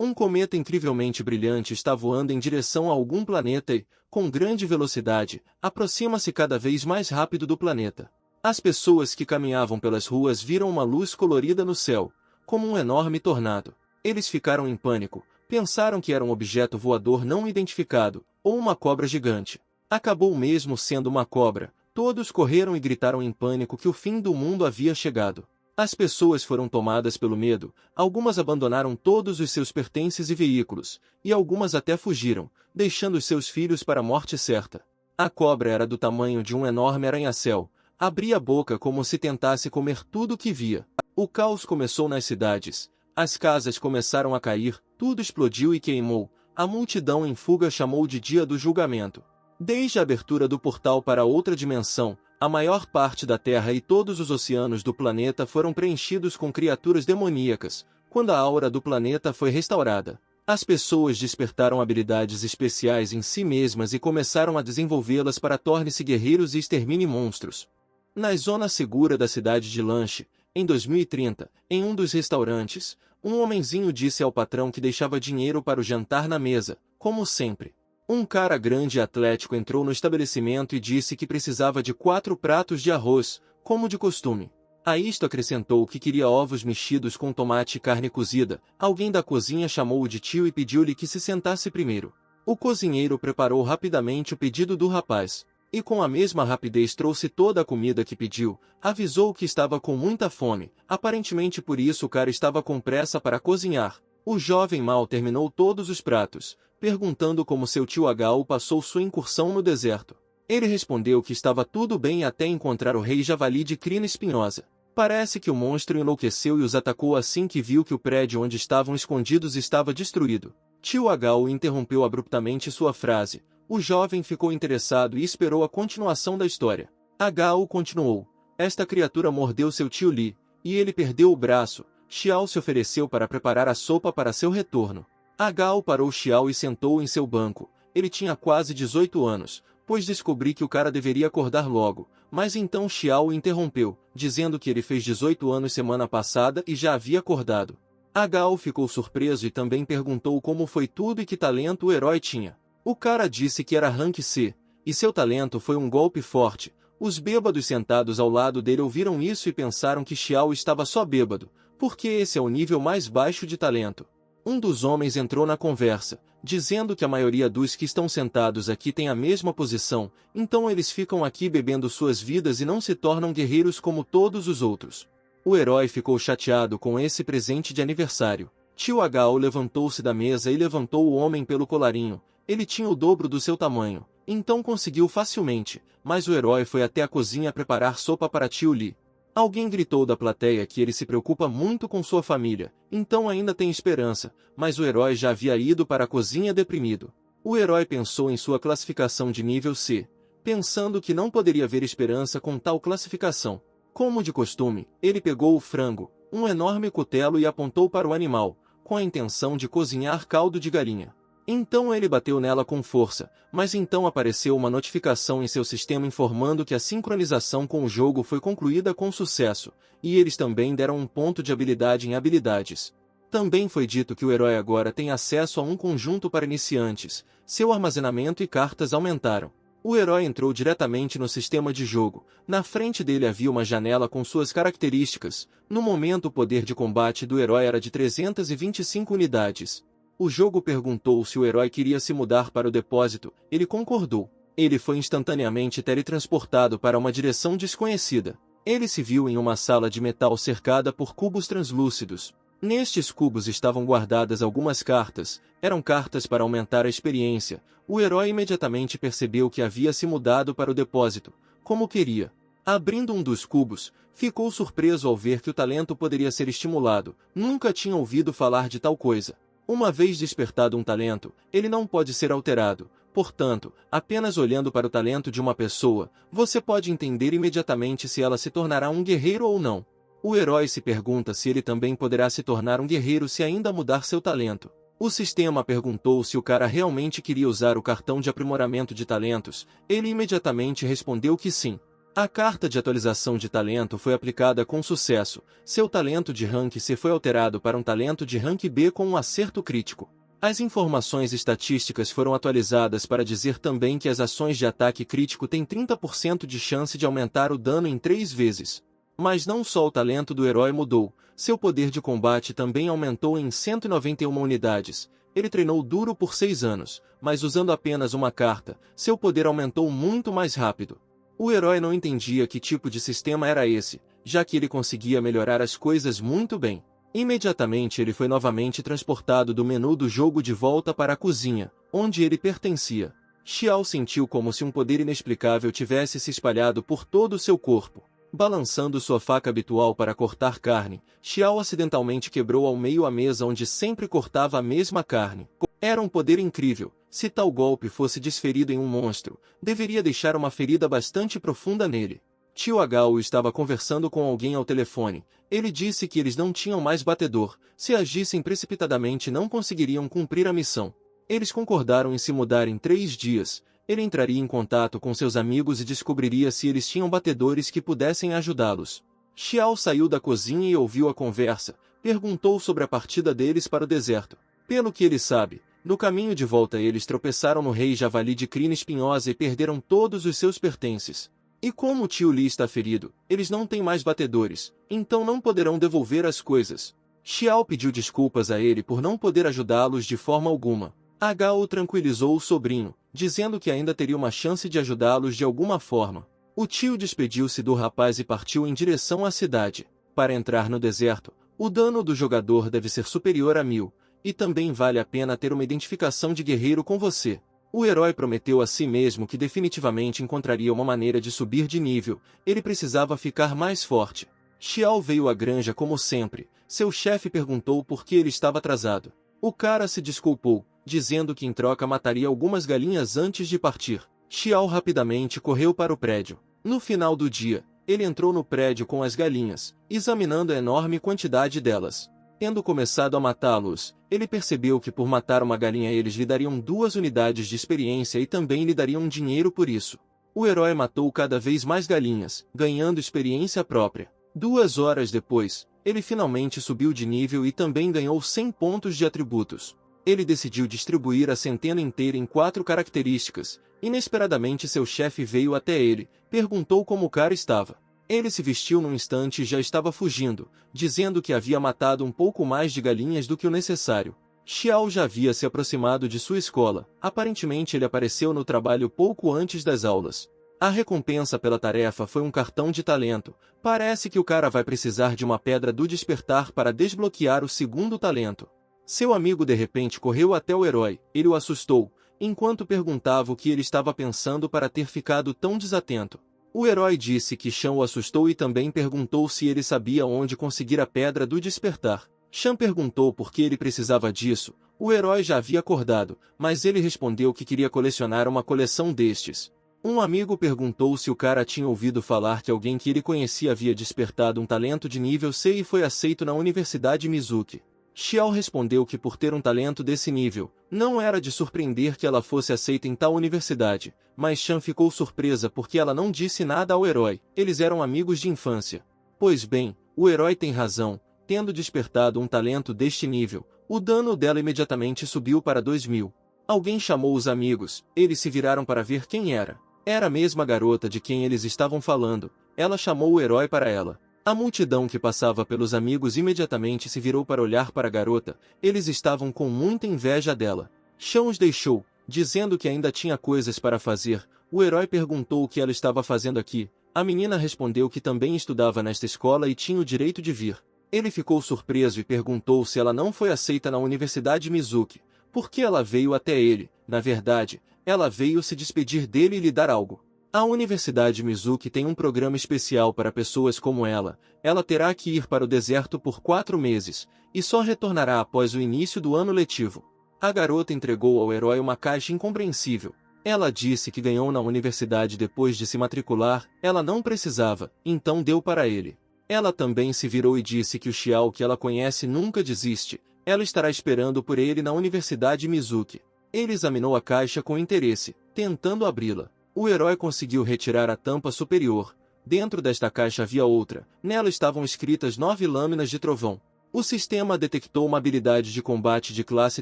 Um cometa incrivelmente brilhante está voando em direção a algum planeta e, com grande velocidade, aproxima-se cada vez mais rápido do planeta. As pessoas que caminhavam pelas ruas viram uma luz colorida no céu, como um enorme tornado. Eles ficaram em pânico, pensaram que era um objeto voador não identificado, ou uma cobra gigante. Acabou mesmo sendo uma cobra. Todos correram e gritaram em pânico que o fim do mundo havia chegado. As pessoas foram tomadas pelo medo, algumas abandonaram todos os seus pertences e veículos, e algumas até fugiram, deixando os seus filhos para a morte certa. A cobra era do tamanho de um enorme arranha-céu, abria a boca como se tentasse comer tudo o que via. O caos começou nas cidades, as casas começaram a cair, tudo explodiu e queimou, a multidão em fuga chamou de dia do julgamento. Desde a abertura do portal para outra dimensão, a maior parte da Terra e todos os oceanos do planeta foram preenchidos com criaturas demoníacas. Quando a aura do planeta foi restaurada, as pessoas despertaram habilidades especiais em si mesmas e começaram a desenvolvê-las para torne-se guerreiros e extermine monstros. Na zona segura da cidade de Lanche, em 2030, em um dos restaurantes, um homenzinho disse ao patrão que deixava dinheiro para o jantar na mesa, como sempre. Um cara grande e atlético entrou no estabelecimento e disse que precisava de 4 pratos de arroz, como de costume. A isto acrescentou que queria ovos mexidos com tomate e carne cozida. Alguém da cozinha chamou-o de tio e pediu-lhe que se sentasse primeiro. O cozinheiro preparou rapidamente o pedido do rapaz, e com a mesma rapidez trouxe toda a comida que pediu, avisou que estava com muita fome, aparentemente por isso o cara estava com pressa para cozinhar. O jovem mal terminou todos os pratos, perguntando como seu tio H.U. passou sua incursão no deserto. Ele respondeu que estava tudo bem até encontrar o rei javali de crina espinhosa. Parece que o monstro enlouqueceu e os atacou assim que viu que o prédio onde estavam escondidos estava destruído. Tio H.U. interrompeu abruptamente sua frase. O jovem ficou interessado e esperou a continuação da história. H.U. continuou. Esta criatura mordeu seu tio Li, e ele perdeu o braço. Xiao se ofereceu para preparar a sopa para seu retorno. H.U. parou Xiao e sentou em seu banco. Ele tinha quase 18 anos, pois descobri que o cara deveria acordar logo, mas então Xiao o interrompeu, dizendo que ele fez 18 anos semana passada e já havia acordado. H.U. ficou surpreso e também perguntou como foi tudo e que talento o herói tinha. O cara disse que era Rank C, e seu talento foi um golpe forte. Os bêbados sentados ao lado dele ouviram isso e pensaram que Xiao estava só bêbado, porque esse é o nível mais baixo de talento. Um dos homens entrou na conversa, dizendo que a maioria dos que estão sentados aqui tem a mesma posição, então eles ficam aqui bebendo suas vidas e não se tornam guerreiros como todos os outros. O herói ficou chateado com esse presente de aniversário. Tio H.U. levantou-se da mesa e levantou o homem pelo colarinho. Ele tinha o dobro do seu tamanho, então conseguiu facilmente, mas o herói foi até a cozinha preparar sopa para tio Li. Alguém gritou da plateia que ele se preocupa muito com sua família, então ainda tem esperança, mas o herói já havia ido para a cozinha deprimido. O herói pensou em sua classificação de nível C, pensando que não poderia haver esperança com tal classificação. Como de costume, ele pegou o frango, um enorme cutelo e apontou para o animal, com a intenção de cozinhar caldo de galinha. Então ele bateu nela com força, mas então apareceu uma notificação em seu sistema informando que a sincronização com o jogo foi concluída com sucesso, e eles também deram um ponto de habilidade em habilidades. Também foi dito que o herói agora tem acesso a um conjunto para iniciantes, seu armazenamento e cartas aumentaram. O herói entrou diretamente no sistema de jogo, na frente dele havia uma janela com suas características, no momento o poder de combate do herói era de 325 unidades. O jogo perguntou se o herói queria se mudar para o depósito, ele concordou. Ele foi instantaneamente teletransportado para uma direção desconhecida. Ele se viu em uma sala de metal cercada por cubos translúcidos. Nestes cubos estavam guardadas algumas cartas, eram cartas para aumentar a experiência. O herói imediatamente percebeu que havia se mudado para o depósito, como queria. Abrindo um dos cubos, ficou surpreso ao ver que o talento poderia ser estimulado. Nunca tinha ouvido falar de tal coisa. Uma vez despertado um talento, ele não pode ser alterado. Portanto, apenas olhando para o talento de uma pessoa, você pode entender imediatamente se ela se tornará um guerreiro ou não. O herói se pergunta se ele também poderá se tornar um guerreiro se ainda mudar seu talento. O sistema perguntou se o cara realmente queria usar o cartão de aprimoramento de talentos. Ele imediatamente respondeu que sim. A carta de atualização de talento foi aplicada com sucesso. Seu talento de rank C foi alterado para um talento de rank B com um acerto crítico. As informações estatísticas foram atualizadas para dizer também que as ações de ataque crítico têm 30% de chance de aumentar o dano em 3 vezes. Mas não só o talento do herói mudou, seu poder de combate também aumentou em 191 unidades. Ele treinou duro por 6 anos, mas usando apenas uma carta, seu poder aumentou muito mais rápido. O herói não entendia que tipo de sistema era esse, já que ele conseguia melhorar as coisas muito bem. Imediatamente ele foi novamente transportado do menu do jogo de volta para a cozinha, onde ele pertencia. Xiao sentiu como se um poder inexplicável tivesse se espalhado por todo o seu corpo. Balançando sua faca habitual para cortar carne, Xiao acidentalmente quebrou ao meio a mesa onde sempre cortava a mesma carne. Era um poder incrível. Se tal golpe fosse desferido em um monstro, deveria deixar uma ferida bastante profunda nele. Tio Agao estava conversando com alguém ao telefone. Ele disse que eles não tinham mais batedor. Se agissem precipitadamente não conseguiriam cumprir a missão. Eles concordaram em se mudar em 3 dias. Ele entraria em contato com seus amigos e descobriria se eles tinham batedores que pudessem ajudá-los. Xiao saiu da cozinha e ouviu a conversa. Perguntou sobre a partida deles para o deserto. Pelo que ele sabe, no caminho de volta eles tropeçaram no rei javali de crina espinhosa e perderam todos os seus pertences. E como o tio Li está ferido, eles não têm mais batedores, então não poderão devolver as coisas. Xiao pediu desculpas a ele por não poder ajudá-los de forma alguma. Agao tranquilizou o sobrinho, dizendo que ainda teria uma chance de ajudá-los de alguma forma. O tio despediu-se do rapaz e partiu em direção à cidade. Para entrar no deserto, o dano do jogador deve ser superior a 1000. E também vale a pena ter uma identificação de guerreiro com você. O herói prometeu a si mesmo que definitivamente encontraria uma maneira de subir de nível. Ele precisava ficar mais forte. Xiao veio à granja como sempre. Seu chefe perguntou por que ele estava atrasado. O cara se desculpou, dizendo que em troca mataria algumas galinhas antes de partir. Xiao rapidamente correu para o prédio. No final do dia, ele entrou no prédio com as galinhas, examinando a enorme quantidade delas. Tendo começado a matá-los, ele percebeu que por matar uma galinha eles lhe dariam 2 unidades de experiência e também lhe dariam dinheiro por isso. O herói matou cada vez mais galinhas, ganhando experiência própria. 2 horas depois, ele finalmente subiu de nível e também ganhou 100 pontos de atributos. Ele decidiu distribuir a centena inteira em 4 características. Inesperadamente seu chefe veio até ele, perguntou como o cara estava. Ele se vestiu num instante e já estava fugindo, dizendo que havia matado um pouco mais de galinhas do que o necessário. Xiao já havia se aproximado de sua escola. Aparentemente ele apareceu no trabalho pouco antes das aulas. A recompensa pela tarefa foi um cartão de talento. Parece que o cara vai precisar de uma pedra do despertar para desbloquear o segundo talento. Seu amigo de repente correu até o herói. Ele o assustou, enquanto perguntava o que ele estava pensando para ter ficado tão desatento. O herói disse que Shan o assustou e também perguntou se ele sabia onde conseguir a pedra do despertar. Shan perguntou por que ele precisava disso. O herói já havia acordado, mas ele respondeu que queria colecionar uma coleção destes. Um amigo perguntou se o cara tinha ouvido falar que alguém que ele conhecia havia despertado um talento de nível C e foi aceito na Universidade Mizuki. Xiao respondeu que por ter um talento desse nível, não era de surpreender que ela fosse aceita em tal universidade, mas Shan ficou surpresa porque ela não disse nada ao herói. Eles eram amigos de infância. Pois bem, o herói tem razão. Tendo despertado um talento deste nível, o dano dela imediatamente subiu para 2000. Alguém chamou os amigos, eles se viraram para ver quem era. Era a mesma garota de quem eles estavam falando. Ela chamou o herói para ela. A multidão que passava pelos amigos imediatamente se virou para olhar para a garota. Eles estavam com muita inveja dela. Shan os deixou, dizendo que ainda tinha coisas para fazer. O herói perguntou o que ela estava fazendo aqui. A menina respondeu que também estudava nesta escola e tinha o direito de vir. Ele ficou surpreso e perguntou se ela não foi aceita na Universidade Mizuki. Por que ela veio até ele? Na verdade, ela veio se despedir dele e lhe dar algo. A Universidade Mizuki tem um programa especial para pessoas como ela. Ela terá que ir para o deserto por 4 meses, e só retornará após o início do ano letivo. A garota entregou ao herói uma caixa incompreensível. Ela disse que ganhou na universidade depois de se matricular. Ela não precisava, então deu para ele. Ela também se virou e disse que o Xiao que ela conhece nunca desiste. Ela estará esperando por ele na Universidade Mizuki. Ele examinou a caixa com interesse, tentando abri-la. O herói conseguiu retirar a tampa superior. Dentro desta caixa havia outra, nela estavam escritas 9 lâminas de trovão. O sistema detectou uma habilidade de combate de classe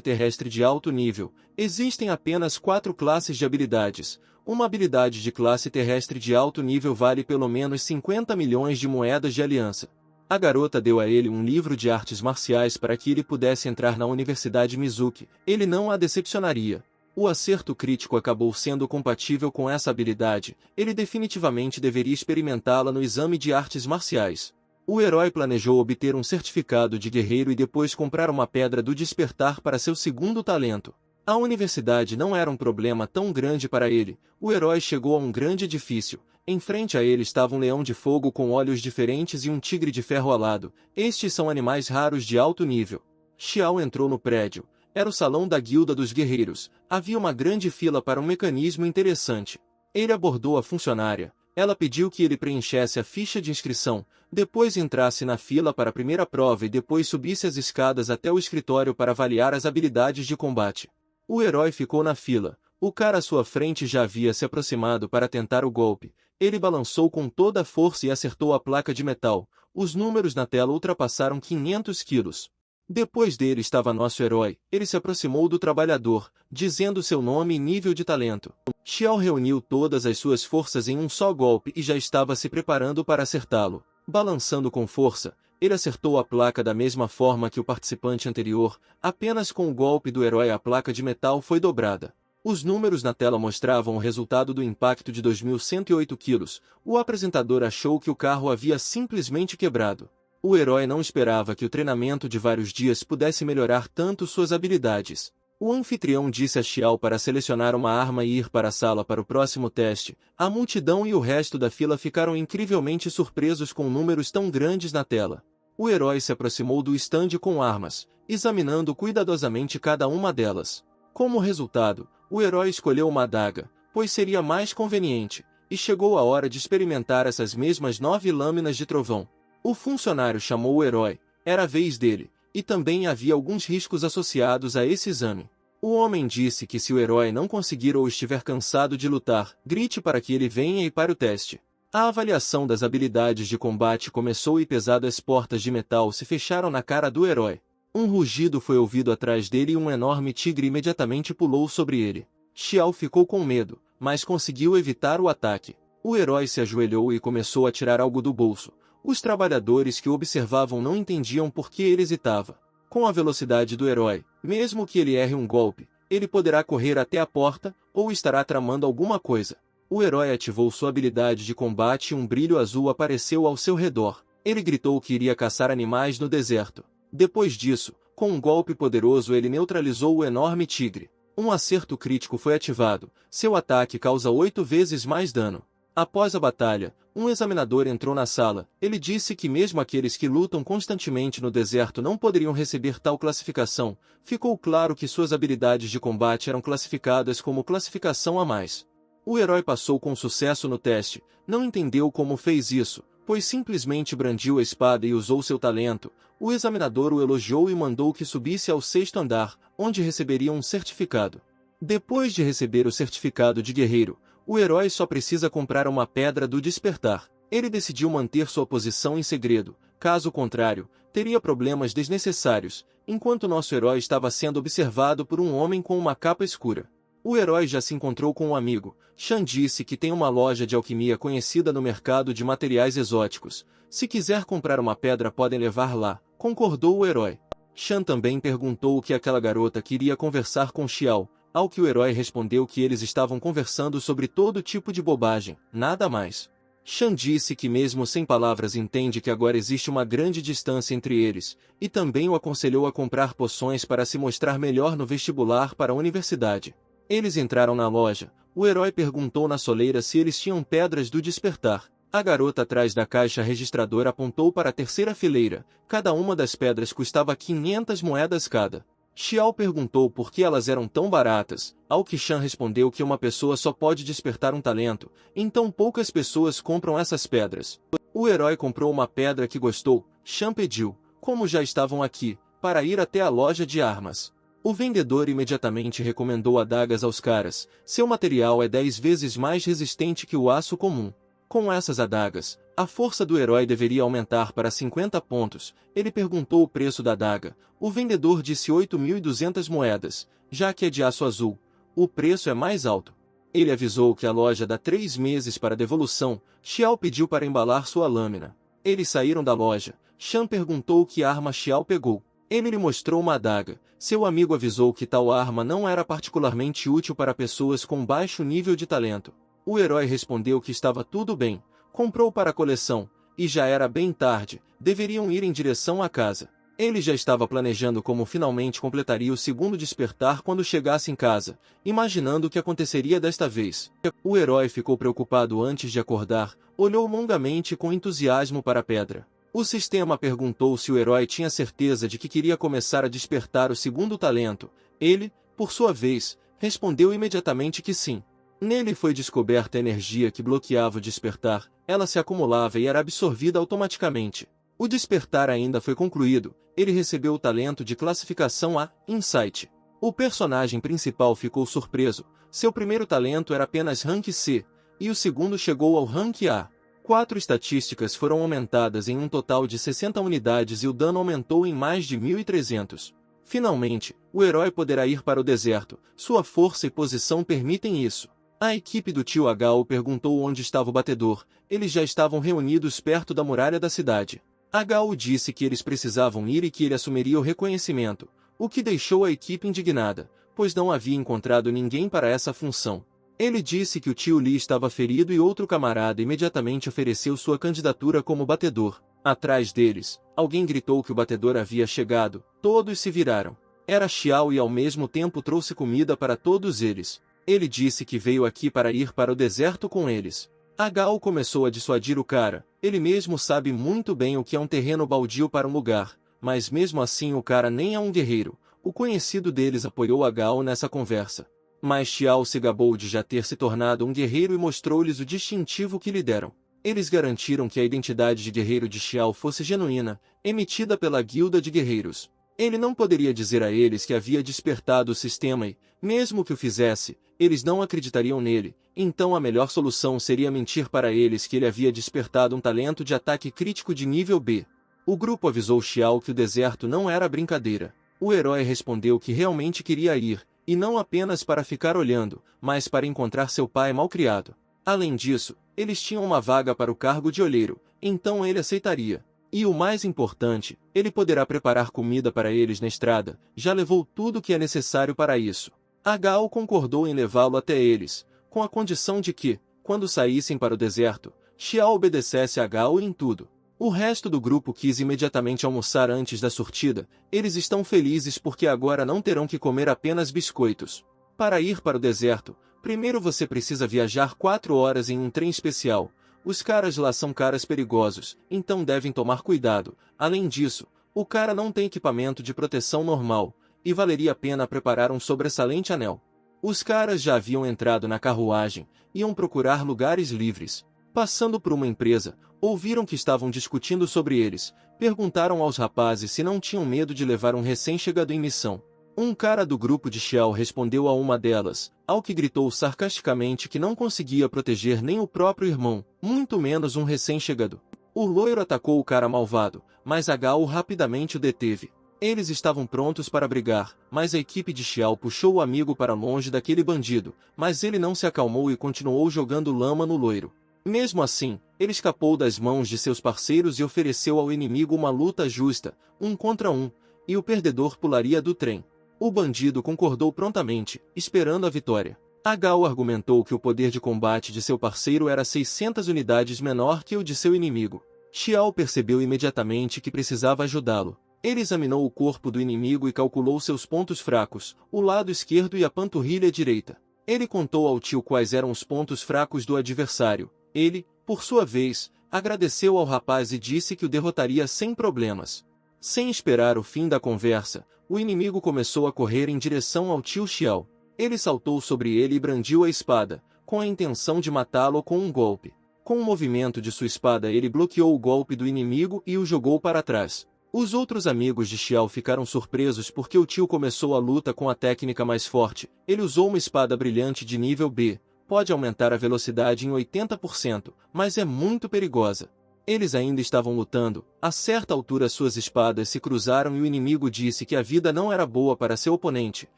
terrestre de alto nível. Existem apenas 4 classes de habilidades. Uma habilidade de classe terrestre de alto nível vale pelo menos 50 milhões de moedas de aliança. A garota deu a ele um livro de artes marciais para que ele pudesse entrar na Universidade Mizuki. Ele não a decepcionaria. O acerto crítico acabou sendo compatível com essa habilidade. Ele definitivamente deveria experimentá-la no exame de artes marciais. O herói planejou obter um certificado de guerreiro e depois comprar uma pedra do despertar para seu segundo talento. A universidade não era um problema tão grande para ele. O herói chegou a um grande edifício. Em frente a ele estava um leão de fogo com olhos diferentes e um tigre de ferro alado. Estes são animais raros de alto nível. Xiao entrou no prédio. Era o salão da Guilda dos Guerreiros. Havia uma grande fila para um mecanismo interessante. Ele abordou a funcionária. Ela pediu que ele preenchesse a ficha de inscrição, depois entrasse na fila para a primeira prova e depois subisse as escadas até o escritório para avaliar as habilidades de combate. O herói ficou na fila. O cara à sua frente já havia se aproximado para tentar o golpe. Ele balançou com toda a força e acertou a placa de metal. Os números na tela ultrapassaram 500 quilos. Depois dele estava nosso herói. Ele se aproximou do trabalhador, dizendo seu nome e nível de talento. Xiao reuniu todas as suas forças em um só golpe e já estava se preparando para acertá-lo. Balançando com força, ele acertou a placa da mesma forma que o participante anterior. Apenas com o golpe do herói a placa de metal foi dobrada. Os números na tela mostravam o resultado do impacto de 2.108 quilos. O apresentador achou que o carro havia simplesmente quebrado. O herói não esperava que o treinamento de vários dias pudesse melhorar tanto suas habilidades. O anfitrião disse a Xiao para selecionar uma arma e ir para a sala para o próximo teste. A multidão e o resto da fila ficaram incrivelmente surpresos com números tão grandes na tela. O herói se aproximou do estande com armas, examinando cuidadosamente cada uma delas. Como resultado, o herói escolheu uma adaga, pois seria mais conveniente, e chegou a hora de experimentar essas mesmas 9 lâminas de trovão. O funcionário chamou o herói. Era a vez dele. E também havia alguns riscos associados a esse exame. O homem disse que se o herói não conseguir ou estiver cansado de lutar, grite para que ele venha e pare o teste. A avaliação das habilidades de combate começou e pesadas portas de metal se fecharam na cara do herói. Um rugido foi ouvido atrás dele e um enorme tigre imediatamente pulou sobre ele. Xiao ficou com medo, mas conseguiu evitar o ataque. O herói se ajoelhou e começou a tirar algo do bolso. Os trabalhadores que o observavam não entendiam por que ele hesitava. Com a velocidade do herói, mesmo que ele erre um golpe, ele poderá correr até a porta, ou estará tramando alguma coisa. O herói ativou sua habilidade de combate e um brilho azul apareceu ao seu redor. Ele gritou que iria caçar animais no deserto. Depois disso, com um golpe poderoso ele neutralizou o enorme tigre. Um acerto crítico foi ativado. Seu ataque causa 8 vezes mais dano. Após a batalha, um examinador entrou na sala. Ele disse que mesmo aqueles que lutam constantemente no deserto não poderiam receber tal classificação. Ficou claro que suas habilidades de combate eram classificadas como classificação a mais. O herói passou com sucesso no teste. Não entendeu como fez isso, pois simplesmente brandiu a espada e usou seu talento. O examinador o elogiou e mandou que subisse ao 6º andar, onde receberia um certificado. Depois de receber o certificado de guerreiro, o herói só precisa comprar uma pedra do despertar. Ele decidiu manter sua posição em segredo, caso contrário, teria problemas desnecessários, enquanto nosso herói estava sendo observado por um homem com uma capa escura. O herói já se encontrou com um amigo. Shan disse que tem uma loja de alquimia conhecida no mercado de materiais exóticos. Se quiser comprar uma pedra podem levar lá, concordou o herói. Shan também perguntou o que aquela garota queria conversar com Xiao, ao que o herói respondeu que eles estavam conversando sobre todo tipo de bobagem, nada mais. Shan disse que mesmo sem palavras entende que agora existe uma grande distância entre eles, e também o aconselhou a comprar poções para se mostrar melhor no vestibular para a universidade. Eles entraram na loja. O herói perguntou na soleira se eles tinham pedras do despertar. A garota atrás da caixa registradora apontou para a terceira fileira. Cada uma das pedras custava 500 moedas cada. Xiao perguntou por que elas eram tão baratas, ao que Shan respondeu que uma pessoa só pode despertar um talento, então poucas pessoas compram essas pedras. O herói comprou uma pedra que gostou. Shan pediu, como já estavam aqui, para ir até a loja de armas. O vendedor imediatamente recomendou adagas aos caras. Seu material é 10 vezes mais resistente que o aço comum. Com essas adagas, a força do herói deveria aumentar para 50 pontos. Ele perguntou o preço da adaga. O vendedor disse 8.200 moedas, já que é de aço azul. O preço é mais alto. Ele avisou que a loja dá 3 meses para devolução. Xiao pediu para embalar sua lâmina. Eles saíram da loja. Shan perguntou que arma Xiao pegou. Ele lhe mostrou uma adaga. Seu amigo avisou que tal arma não era particularmente útil para pessoas com baixo nível de talento. O herói respondeu que estava tudo bem. Comprou para a coleção, e já era bem tarde, deveriam ir em direção à casa. Ele já estava planejando como finalmente completaria o segundo despertar quando chegasse em casa, imaginando o que aconteceria desta vez. O herói ficou preocupado antes de acordar, olhou longamente com entusiasmo para a pedra. O sistema perguntou se o herói tinha certeza de que queria começar a despertar o segundo talento. Ele, por sua vez, respondeu imediatamente que sim. Nele foi descoberta a energia que bloqueava o despertar, ela se acumulava e era absorvida automaticamente. O despertar ainda foi concluído, ele recebeu o talento de classificação A, Insight. O personagem principal ficou surpreso, seu primeiro talento era apenas Rank C, e o segundo chegou ao Rank A. 4 estatísticas foram aumentadas em um total de 60 unidades e o dano aumentou em mais de 1.300. Finalmente, o herói poderá ir para o deserto, sua força e posição permitem isso. A equipe do tio Hagao perguntou onde estava o batedor. Eles já estavam reunidos perto da muralha da cidade. Hagao disse que eles precisavam ir e que ele assumiria o reconhecimento, o que deixou a equipe indignada, pois não havia encontrado ninguém para essa função. Ele disse que o tio Lee estava ferido e outro camarada imediatamente ofereceu sua candidatura como batedor. Atrás deles, alguém gritou que o batedor havia chegado. Todos se viraram. Era Xiao e ao mesmo tempo trouxe comida para todos eles. Ele disse que veio aqui para ir para o deserto com eles. Hagao começou a dissuadir o cara. Ele mesmo sabe muito bem o que é um terreno baldio para um lugar, mas mesmo assim o cara nem é um guerreiro. O conhecido deles apoiou Hagao nessa conversa. Mas Xiao se gabou de já ter se tornado um guerreiro e mostrou-lhes o distintivo que lhe deram. Eles garantiram que a identidade de guerreiro de Xiao fosse genuína, emitida pela guilda de guerreiros. Ele não poderia dizer a eles que havia despertado o sistema e, mesmo que o fizesse, eles não acreditariam nele, então a melhor solução seria mentir para eles que ele havia despertado um talento de ataque crítico de nível B. O grupo avisou Xiao que o deserto não era brincadeira. O herói respondeu que realmente queria ir, e não apenas para ficar olhando, mas para encontrar seu pai malcriado. Além disso, eles tinham uma vaga para o cargo de olheiro, então ele aceitaria. E o mais importante, ele poderá preparar comida para eles na estrada, já levou tudo o que é necessário para isso. Hagao concordou em levá-lo até eles, com a condição de que, quando saíssem para o deserto, Xiao obedecesse a Hagao em tudo. O resto do grupo quis imediatamente almoçar antes da surtida. Eles estão felizes porque agora não terão que comer apenas biscoitos. Para ir para o deserto, primeiro você precisa viajar 4 horas em um trem especial. Os caras lá são caras perigosos, então devem tomar cuidado. Além disso, o cara não tem equipamento de proteção normal, e valeria a pena preparar um sobressalente anel. Os caras já haviam entrado na carruagem, iam procurar lugares livres. Passando por uma empresa, ouviram que estavam discutindo sobre eles, perguntaram aos rapazes se não tinham medo de levar um recém-chegado em missão. Um cara do grupo de Xiao respondeu a uma delas, ao que gritou sarcasticamente que não conseguia proteger nem o próprio irmão, muito menos um recém-chegado. O loiro atacou o cara malvado, mas Hagao rapidamente o deteve. Eles estavam prontos para brigar, mas a equipe de Xiao puxou o amigo para longe daquele bandido, mas ele não se acalmou e continuou jogando lama no loiro. Mesmo assim, ele escapou das mãos de seus parceiros e ofereceu ao inimigo uma luta justa, 1 contra 1, e o perdedor pularia do trem. O bandido concordou prontamente, esperando a vitória. Hagao argumentou que o poder de combate de seu parceiro era 600 unidades menor que o de seu inimigo. Xiao percebeu imediatamente que precisava ajudá-lo. Ele examinou o corpo do inimigo e calculou seus pontos fracos, o lado esquerdo e a panturrilha direita. Ele contou ao tio quais eram os pontos fracos do adversário. Ele, por sua vez, agradeceu ao rapaz e disse que o derrotaria sem problemas. Sem esperar o fim da conversa, o inimigo começou a correr em direção ao tio Xiao. Ele saltou sobre ele e brandiu a espada, com a intenção de matá-lo com um golpe. Com um movimento de sua espada ele bloqueou o golpe do inimigo e o jogou para trás. Os outros amigos de Xiao ficaram surpresos porque o tio começou a luta com a técnica mais forte. Ele usou uma espada brilhante de nível B, pode aumentar a velocidade em 80%, mas é muito perigosa. Eles ainda estavam lutando. A certa altura suas espadas se cruzaram e o inimigo disse que a vida não era boa para seu oponente,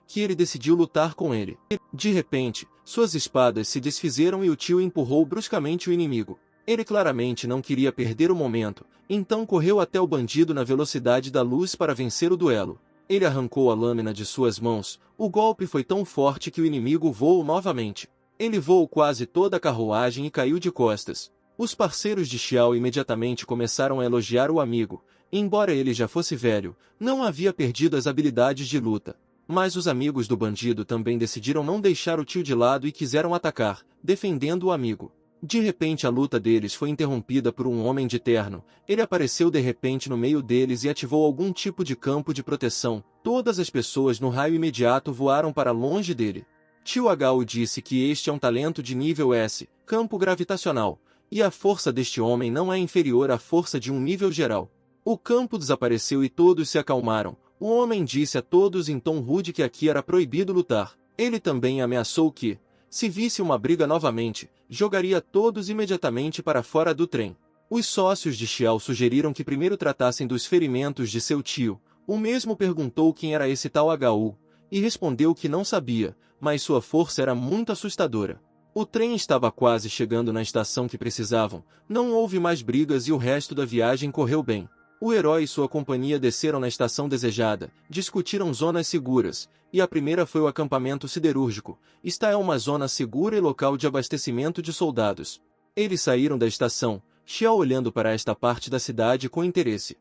que ele decidiu lutar com ele. De repente, suas espadas se desfizeram e o tio empurrou bruscamente o inimigo. Ele claramente não queria perder o momento, então correu até o bandido na velocidade da luz para vencer o duelo. Ele arrancou a lâmina de suas mãos. O golpe foi tão forte que o inimigo voou novamente. Ele voou quase toda a carruagem e caiu de costas. Os parceiros de Xiao imediatamente começaram a elogiar o amigo. Embora ele já fosse velho, não havia perdido as habilidades de luta. Mas os amigos do bandido também decidiram não deixar o tio de lado e quiseram atacar, defendendo o amigo. De repente a luta deles foi interrompida por um homem de terno. Ele apareceu de repente no meio deles e ativou algum tipo de campo de proteção. Todas as pessoas no raio imediato voaram para longe dele. Tio Hao disse que este é um talento de nível S, campo gravitacional, e a força deste homem não é inferior à força de um nível geral. O campo desapareceu e todos se acalmaram. O homem disse a todos em tom rude que aqui era proibido lutar. Ele também ameaçou que, se visse uma briga novamente, jogaria todos imediatamente para fora do trem. Os sócios de Xiao sugeriram que primeiro tratassem dos ferimentos de seu tio. O mesmo perguntou quem era esse tal Hou, e respondeu que não sabia, mas sua força era muito assustadora. O trem estava quase chegando na estação que precisavam, não houve mais brigas e o resto da viagem correu bem. O herói e sua companhia desceram na estação desejada, discutiram zonas seguras, e a primeira foi o acampamento siderúrgico. Esta é uma zona segura e local de abastecimento de soldados. Eles saíram da estação, Xiao olhando para esta parte da cidade com interesse.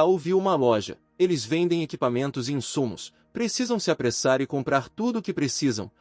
Hou viu uma loja. Eles vendem equipamentos e insumos, precisam se apressar e comprar tudo o que precisam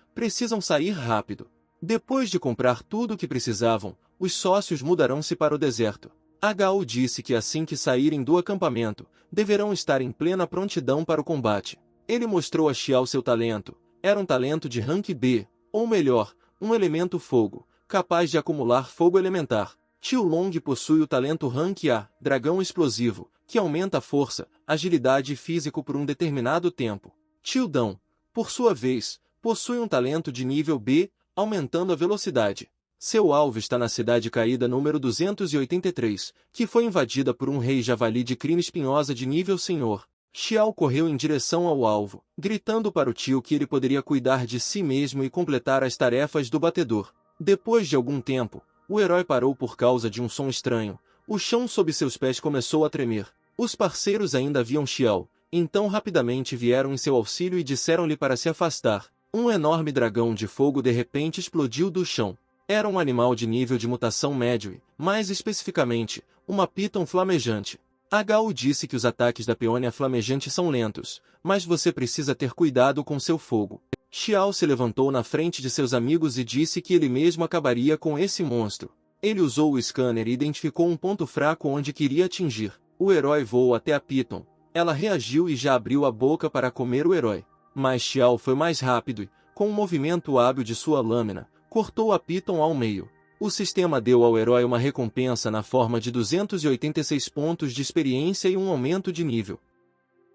sair rápido. Depois de comprar tudo o que precisavam, os sócios mudarão-se para o deserto. Hou disse que assim que saírem do acampamento, deverão estar em plena prontidão para o combate. Ele mostrou a Xiao seu talento. Era um talento de rank B, ou melhor, um elemento fogo, capaz de acumular fogo elementar. Tio Long possui o talento rank A, dragão explosivo, que aumenta a força, agilidade e físico por um determinado tempo. Tio Dão, por sua vez, possui um talento de nível B, aumentando a velocidade. Seu alvo está na cidade caída número 283, que foi invadida por um rei javali de crina espinhosa de nível senhor. Xiao correu em direção ao alvo, gritando para o tio que ele poderia cuidar de si mesmo e completar as tarefas do batedor. Depois de algum tempo, o herói parou por causa de um som estranho. O chão sob seus pés começou a tremer. Os parceiros ainda viam Xiao, então rapidamente vieram em seu auxílio e disseram-lhe para se afastar. Um enorme dragão de fogo de repente explodiu do chão. Era um animal de nível de mutação médio e, mais especificamente, uma piton flamejante. Hou disse que os ataques da peônia flamejante são lentos, mas você precisa ter cuidado com seu fogo. Xiao se levantou na frente de seus amigos e disse que ele mesmo acabaria com esse monstro. Ele usou o scanner e identificou um ponto fraco onde queria atingir. O herói voou até a piton. Ela reagiu e já abriu a boca para comer o herói. Mas Xiao foi mais rápido e, com um movimento hábil de sua lâmina, cortou a piton ao meio. O sistema deu ao herói uma recompensa na forma de 286 pontos de experiência e um aumento de nível.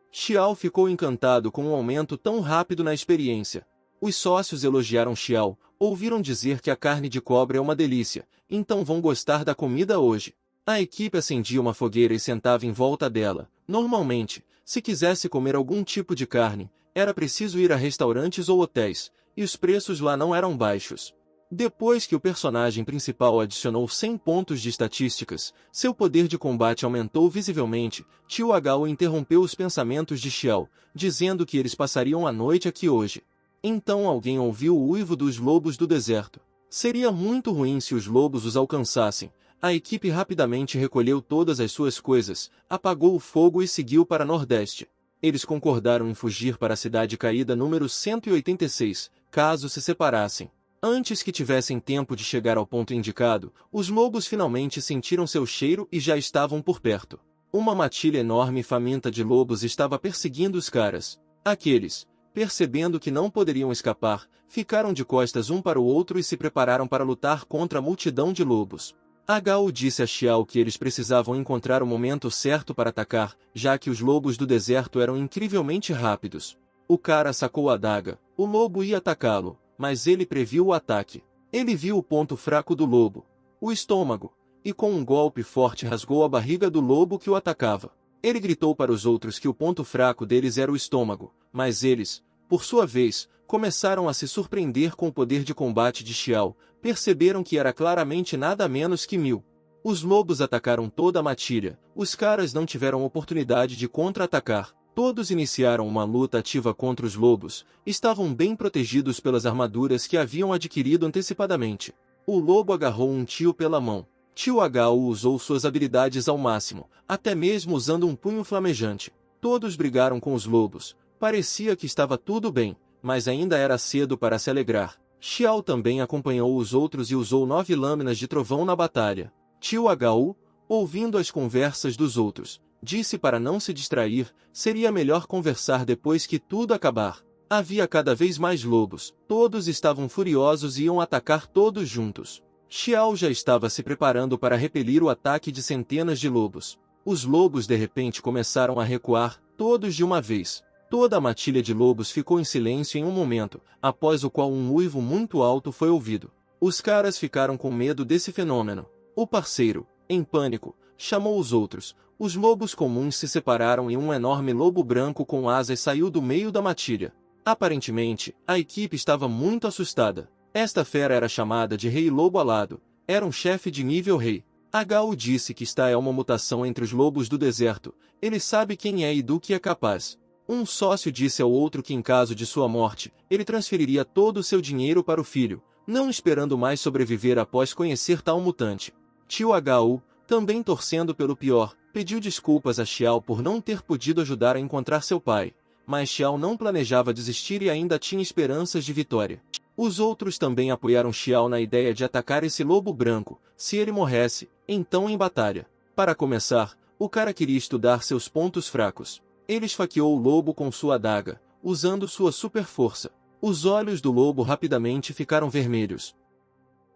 Xiao ficou encantado com um aumento tão rápido na experiência. Os sócios elogiaram Xiao, ouviram dizer que a carne de cobra é uma delícia, então vão gostar da comida hoje. A equipe acendia uma fogueira e sentava em volta dela. Normalmente, se quisesse comer algum tipo de carne, era preciso ir a restaurantes ou hotéis, e os preços lá não eram baixos. Depois que o personagem principal adicionou 100 pontos de estatísticas, seu poder de combate aumentou visivelmente. Tio Hou interrompeu os pensamentos de Xiao, dizendo que eles passariam a noite aqui hoje. Então alguém ouviu o uivo dos lobos do deserto. Seria muito ruim se os lobos os alcançassem. A equipe rapidamente recolheu todas as suas coisas, apagou o fogo e seguiu para Nordeste. Eles concordaram em fugir para a cidade caída número 186, caso se separassem. Antes que tivessem tempo de chegar ao ponto indicado, os lobos finalmente sentiram seu cheiro e já estavam por perto. Uma matilha enorme e faminta de lobos estava perseguindo os caras. Aqueles, percebendo que não poderiam escapar, ficaram de costas um para o outro e se prepararam para lutar contra a multidão de lobos. Hou disse a Xiao que eles precisavam encontrar o momento certo para atacar, já que os lobos do deserto eram incrivelmente rápidos. O cara sacou a adaga. O lobo ia atacá-lo, mas ele previu o ataque. Ele viu o ponto fraco do lobo, o estômago, e com um golpe forte rasgou a barriga do lobo que o atacava. Ele gritou para os outros que o ponto fraco deles era o estômago, mas eles, por sua vez, começaram a se surpreender com o poder de combate de Xiao, perceberam que era claramente nada menos que 1000. Os lobos atacaram toda a matilha, os caras não tiveram oportunidade de contra-atacar, todos iniciaram uma luta ativa contra os lobos, estavam bem protegidos pelas armaduras que haviam adquirido antecipadamente. O lobo agarrou um tio pela mão. Tio Hu usou suas habilidades ao máximo, até mesmo usando um punho flamejante. Todos brigaram com os lobos, parecia que estava tudo bem, mas ainda era cedo para se alegrar. Xiao também acompanhou os outros e usou 9 lâminas de trovão na batalha. Tio Hu, ouvindo as conversas dos outros, disse para não se distrair, seria melhor conversar depois que tudo acabar. Havia cada vez mais lobos, todos estavam furiosos e iam atacar todos juntos. Xiao já estava se preparando para repelir o ataque de centenas de lobos. Os lobos de repente começaram a recuar, todos de uma vez. Toda a matilha de lobos ficou em silêncio em um momento, após o qual um uivo muito alto foi ouvido. Os caras ficaram com medo desse fenômeno. O parceiro, em pânico, chamou os outros. Os lobos comuns se separaram e um enorme lobo branco com asas saiu do meio da matilha. Aparentemente, a equipe estava muito assustada. Esta fera era chamada de Rei Lobo Alado. Era um chefe de nível rei. Hu disse que esta é uma mutação entre os lobos do deserto. Ele sabe quem é e do que é capaz. Um sócio disse ao outro que em caso de sua morte, ele transferiria todo o seu dinheiro para o filho, não esperando mais sobreviver após conhecer tal mutante. Tio Hu, também torcendo pelo pior, pediu desculpas a Xiao por não ter podido ajudar a encontrar seu pai, mas Xiao não planejava desistir e ainda tinha esperanças de vitória. Os outros também apoiaram Xiao na ideia de atacar esse lobo branco, se ele morresse, então em batalha. Para começar, o cara queria estudar seus pontos fracos. Ele esfaqueou o lobo com sua adaga, usando sua super força. Os olhos do lobo rapidamente ficaram vermelhos.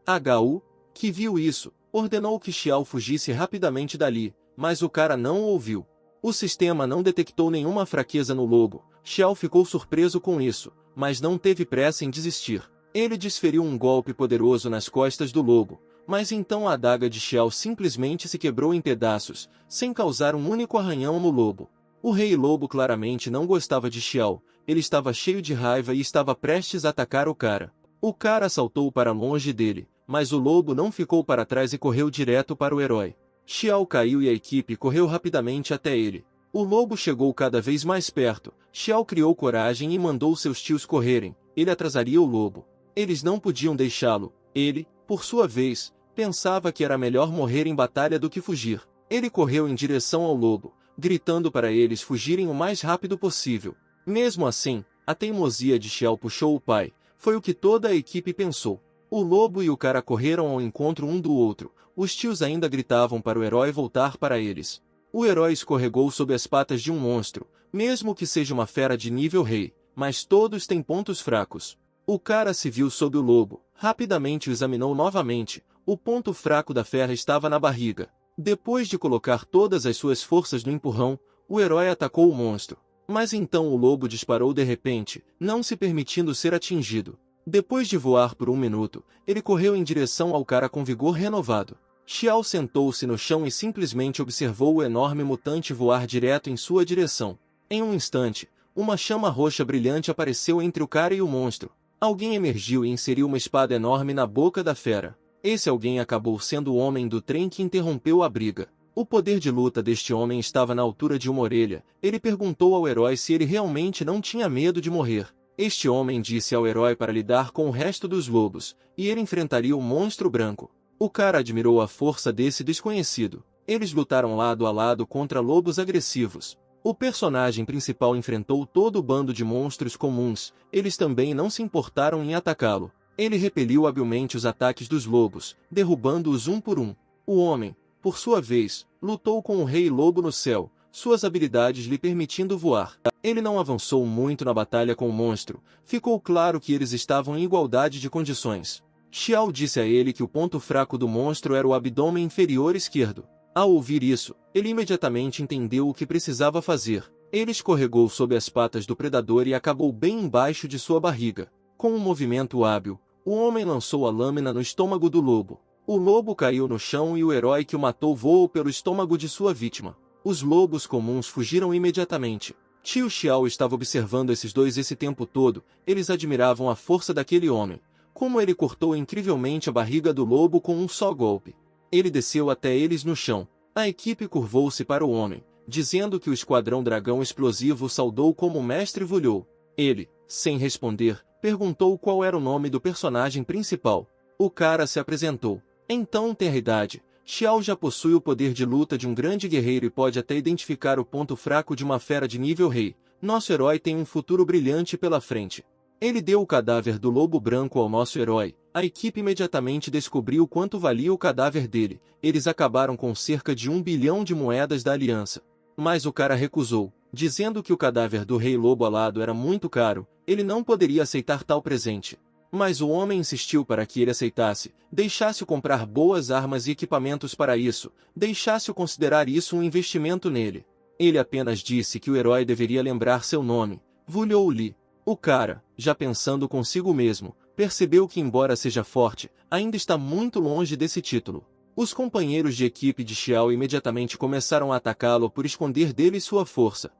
Hu, que viu isso, ordenou que Xiao fugisse rapidamente dali, mas o cara não o ouviu. O sistema não detectou nenhuma fraqueza no lobo. Xiao ficou surpreso com isso, mas não teve pressa em desistir. Ele desferiu um golpe poderoso nas costas do lobo, mas então a adaga de Xiao simplesmente se quebrou em pedaços, sem causar um único arranhão no lobo. O Rei Lobo claramente não gostava de Xiao, ele estava cheio de raiva e estava prestes a atacar o cara. O cara saltou para longe dele, mas o lobo não ficou para trás e correu direto para o herói. Xiao caiu e a equipe correu rapidamente até ele. O lobo chegou cada vez mais perto. Xiao criou coragem e mandou seus tios correrem. Ele atrasaria o lobo. Eles não podiam deixá-lo. Ele, por sua vez, pensava que era melhor morrer em batalha do que fugir. Ele correu em direção ao lobo, gritando para eles fugirem o mais rápido possível. Mesmo assim, a teimosia de Xiao puxou o pai. Foi o que toda a equipe pensou. O lobo e o cara correram ao encontro um do outro. Os tios ainda gritavam para o herói voltar para eles. O herói escorregou sob as patas de um monstro, mesmo que seja uma fera de nível rei, mas todos têm pontos fracos. O cara se viu sob o lobo, rapidamente o examinou novamente. O ponto fraco da fera estava na barriga. Depois de colocar todas as suas forças no empurrão, o herói atacou o monstro. Mas então o lobo disparou de repente, não se permitindo ser atingido. Depois de voar por 1 minuto, ele correu em direção ao cara com vigor renovado. Xiao sentou-se no chão e simplesmente observou o enorme mutante voar direto em sua direção. Em um instante, uma chama roxa brilhante apareceu entre o cara e o monstro. Alguém emergiu e inseriu uma espada enorme na boca da fera. Esse alguém acabou sendo o homem do trem que interrompeu a briga. O poder de luta deste homem estava na altura de uma orelha. Ele perguntou ao herói se ele realmente não tinha medo de morrer. Este homem disse ao herói para lidar com o resto dos lobos, e ele enfrentaria o monstro branco. O cara admirou a força desse desconhecido. Eles lutaram lado a lado contra lobos agressivos. O personagem principal enfrentou todo o bando de monstros comuns. Eles também não se importaram em atacá-lo. Ele repeliu habilmente os ataques dos lobos, derrubando-os um por um. O homem, por sua vez, lutou com o Rei Lobo no céu, suas habilidades lhe permitindo voar. Ele não avançou muito na batalha com o monstro. Ficou claro que eles estavam em igualdade de condições. Xiao disse a ele que o ponto fraco do monstro era o abdômen inferior esquerdo. Ao ouvir isso, ele imediatamente entendeu o que precisava fazer. Ele escorregou sob as patas do predador e acabou bem embaixo de sua barriga. Com um movimento hábil, O homem lançou a lâmina no estômago do lobo. O lobo caiu no chão e o herói que o matou voou pelo estômago de sua vítima. Os lobos comuns fugiram imediatamente. Tio Xiao estava observando esses dois esse tempo todo. Eles admiravam a força daquele homem. Como ele cortou incrivelmente a barriga do lobo com um só golpe. Ele desceu até eles no chão. A equipe curvou-se para o homem, dizendo que o esquadrão dragão explosivo saudou como mestre Vulhou. Ele, sem responder, perguntou qual era o nome do personagem principal. O cara se apresentou. Então tem a idade. Xiao já possui o poder de luta de um grande guerreiro e pode até identificar o ponto fraco de uma fera de nível rei. Nosso herói tem um futuro brilhante pela frente. Ele deu o cadáver do lobo branco ao nosso herói. A equipe imediatamente descobriu quanto valia o cadáver dele. Eles acabaram com cerca de 1 bilhão de moedas da aliança. Mas o cara recusou, dizendo que o cadáver do rei lobo alado era muito caro. Ele não poderia aceitar tal presente. Mas o homem insistiu para que ele aceitasse, deixasse-o comprar boas armas e equipamentos para isso, deixasse-o considerar isso um investimento nele. Ele apenas disse que o herói deveria lembrar seu nome, Vulhou Li. O cara, já pensando consigo mesmo, percebeu que embora seja forte, ainda está muito longe desse título. Os companheiros de equipe de Xiao imediatamente começaram a atacá-lo por esconder dele sua força.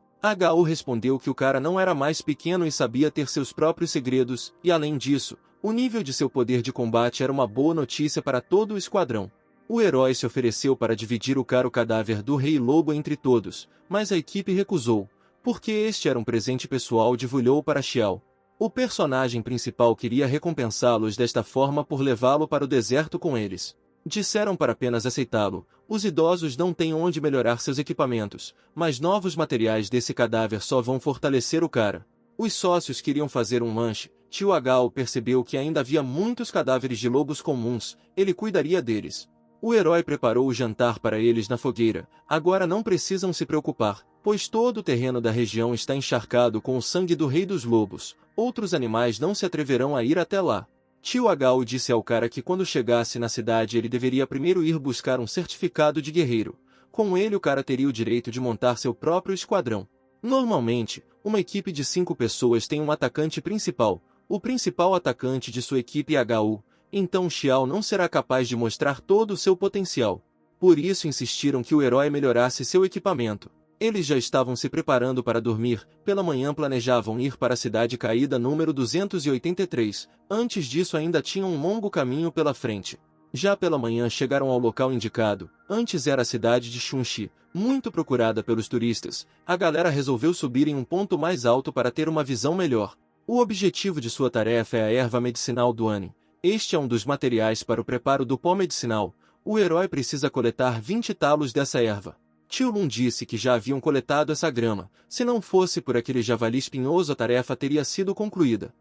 Hou respondeu que o cara não era mais pequeno e sabia ter seus próprios segredos, e além disso, o nível de seu poder de combate era uma boa notícia para todo o esquadrão. O herói se ofereceu para dividir o cadáver do Rei Lobo entre todos, mas a equipe recusou, porque este era um presente pessoal de Vulhou para Xiao. O personagem principal queria recompensá-los desta forma por levá-lo para o deserto com eles. Disseram para apenas aceitá-lo. Os idosos não têm onde melhorar seus equipamentos, mas novos materiais desse cadáver só vão fortalecer o cara. Os sócios queriam fazer um lanche. Tio Hao percebeu que ainda havia muitos cadáveres de lobos comuns, ele cuidaria deles. O herói preparou o jantar para eles na fogueira. Agora não precisam se preocupar, pois todo o terreno da região está encharcado com o sangue do rei dos lobos. Outros animais não se atreverão a ir até lá. Tio Hao disse ao cara que quando chegasse na cidade ele deveria primeiro ir buscar um certificado de guerreiro. Com ele o cara teria o direito de montar seu próprio esquadrão. Normalmente, uma equipe de 5 pessoas tem um atacante principal, o principal atacante de sua equipe é Hou. Então Xiao não será capaz de mostrar todo o seu potencial. Por isso insistiram que o herói melhorasse seu equipamento. Eles já estavam se preparando para dormir, pela manhã planejavam ir para a cidade caída número 283, antes disso ainda tinham um longo caminho pela frente. Já pela manhã chegaram ao local indicado, antes era a cidade de Chunxi, muito procurada pelos turistas. A galera resolveu subir em um ponto mais alto para ter uma visão melhor. O objetivo de sua tarefa é a erva medicinal do Ani. Este é um dos materiais para o preparo do pó medicinal. O herói precisa coletar 20 talos dessa erva. Tio Lun disse que já haviam coletado essa grama. Se não fosse por aquele javali espinhoso a tarefa teria sido concluída.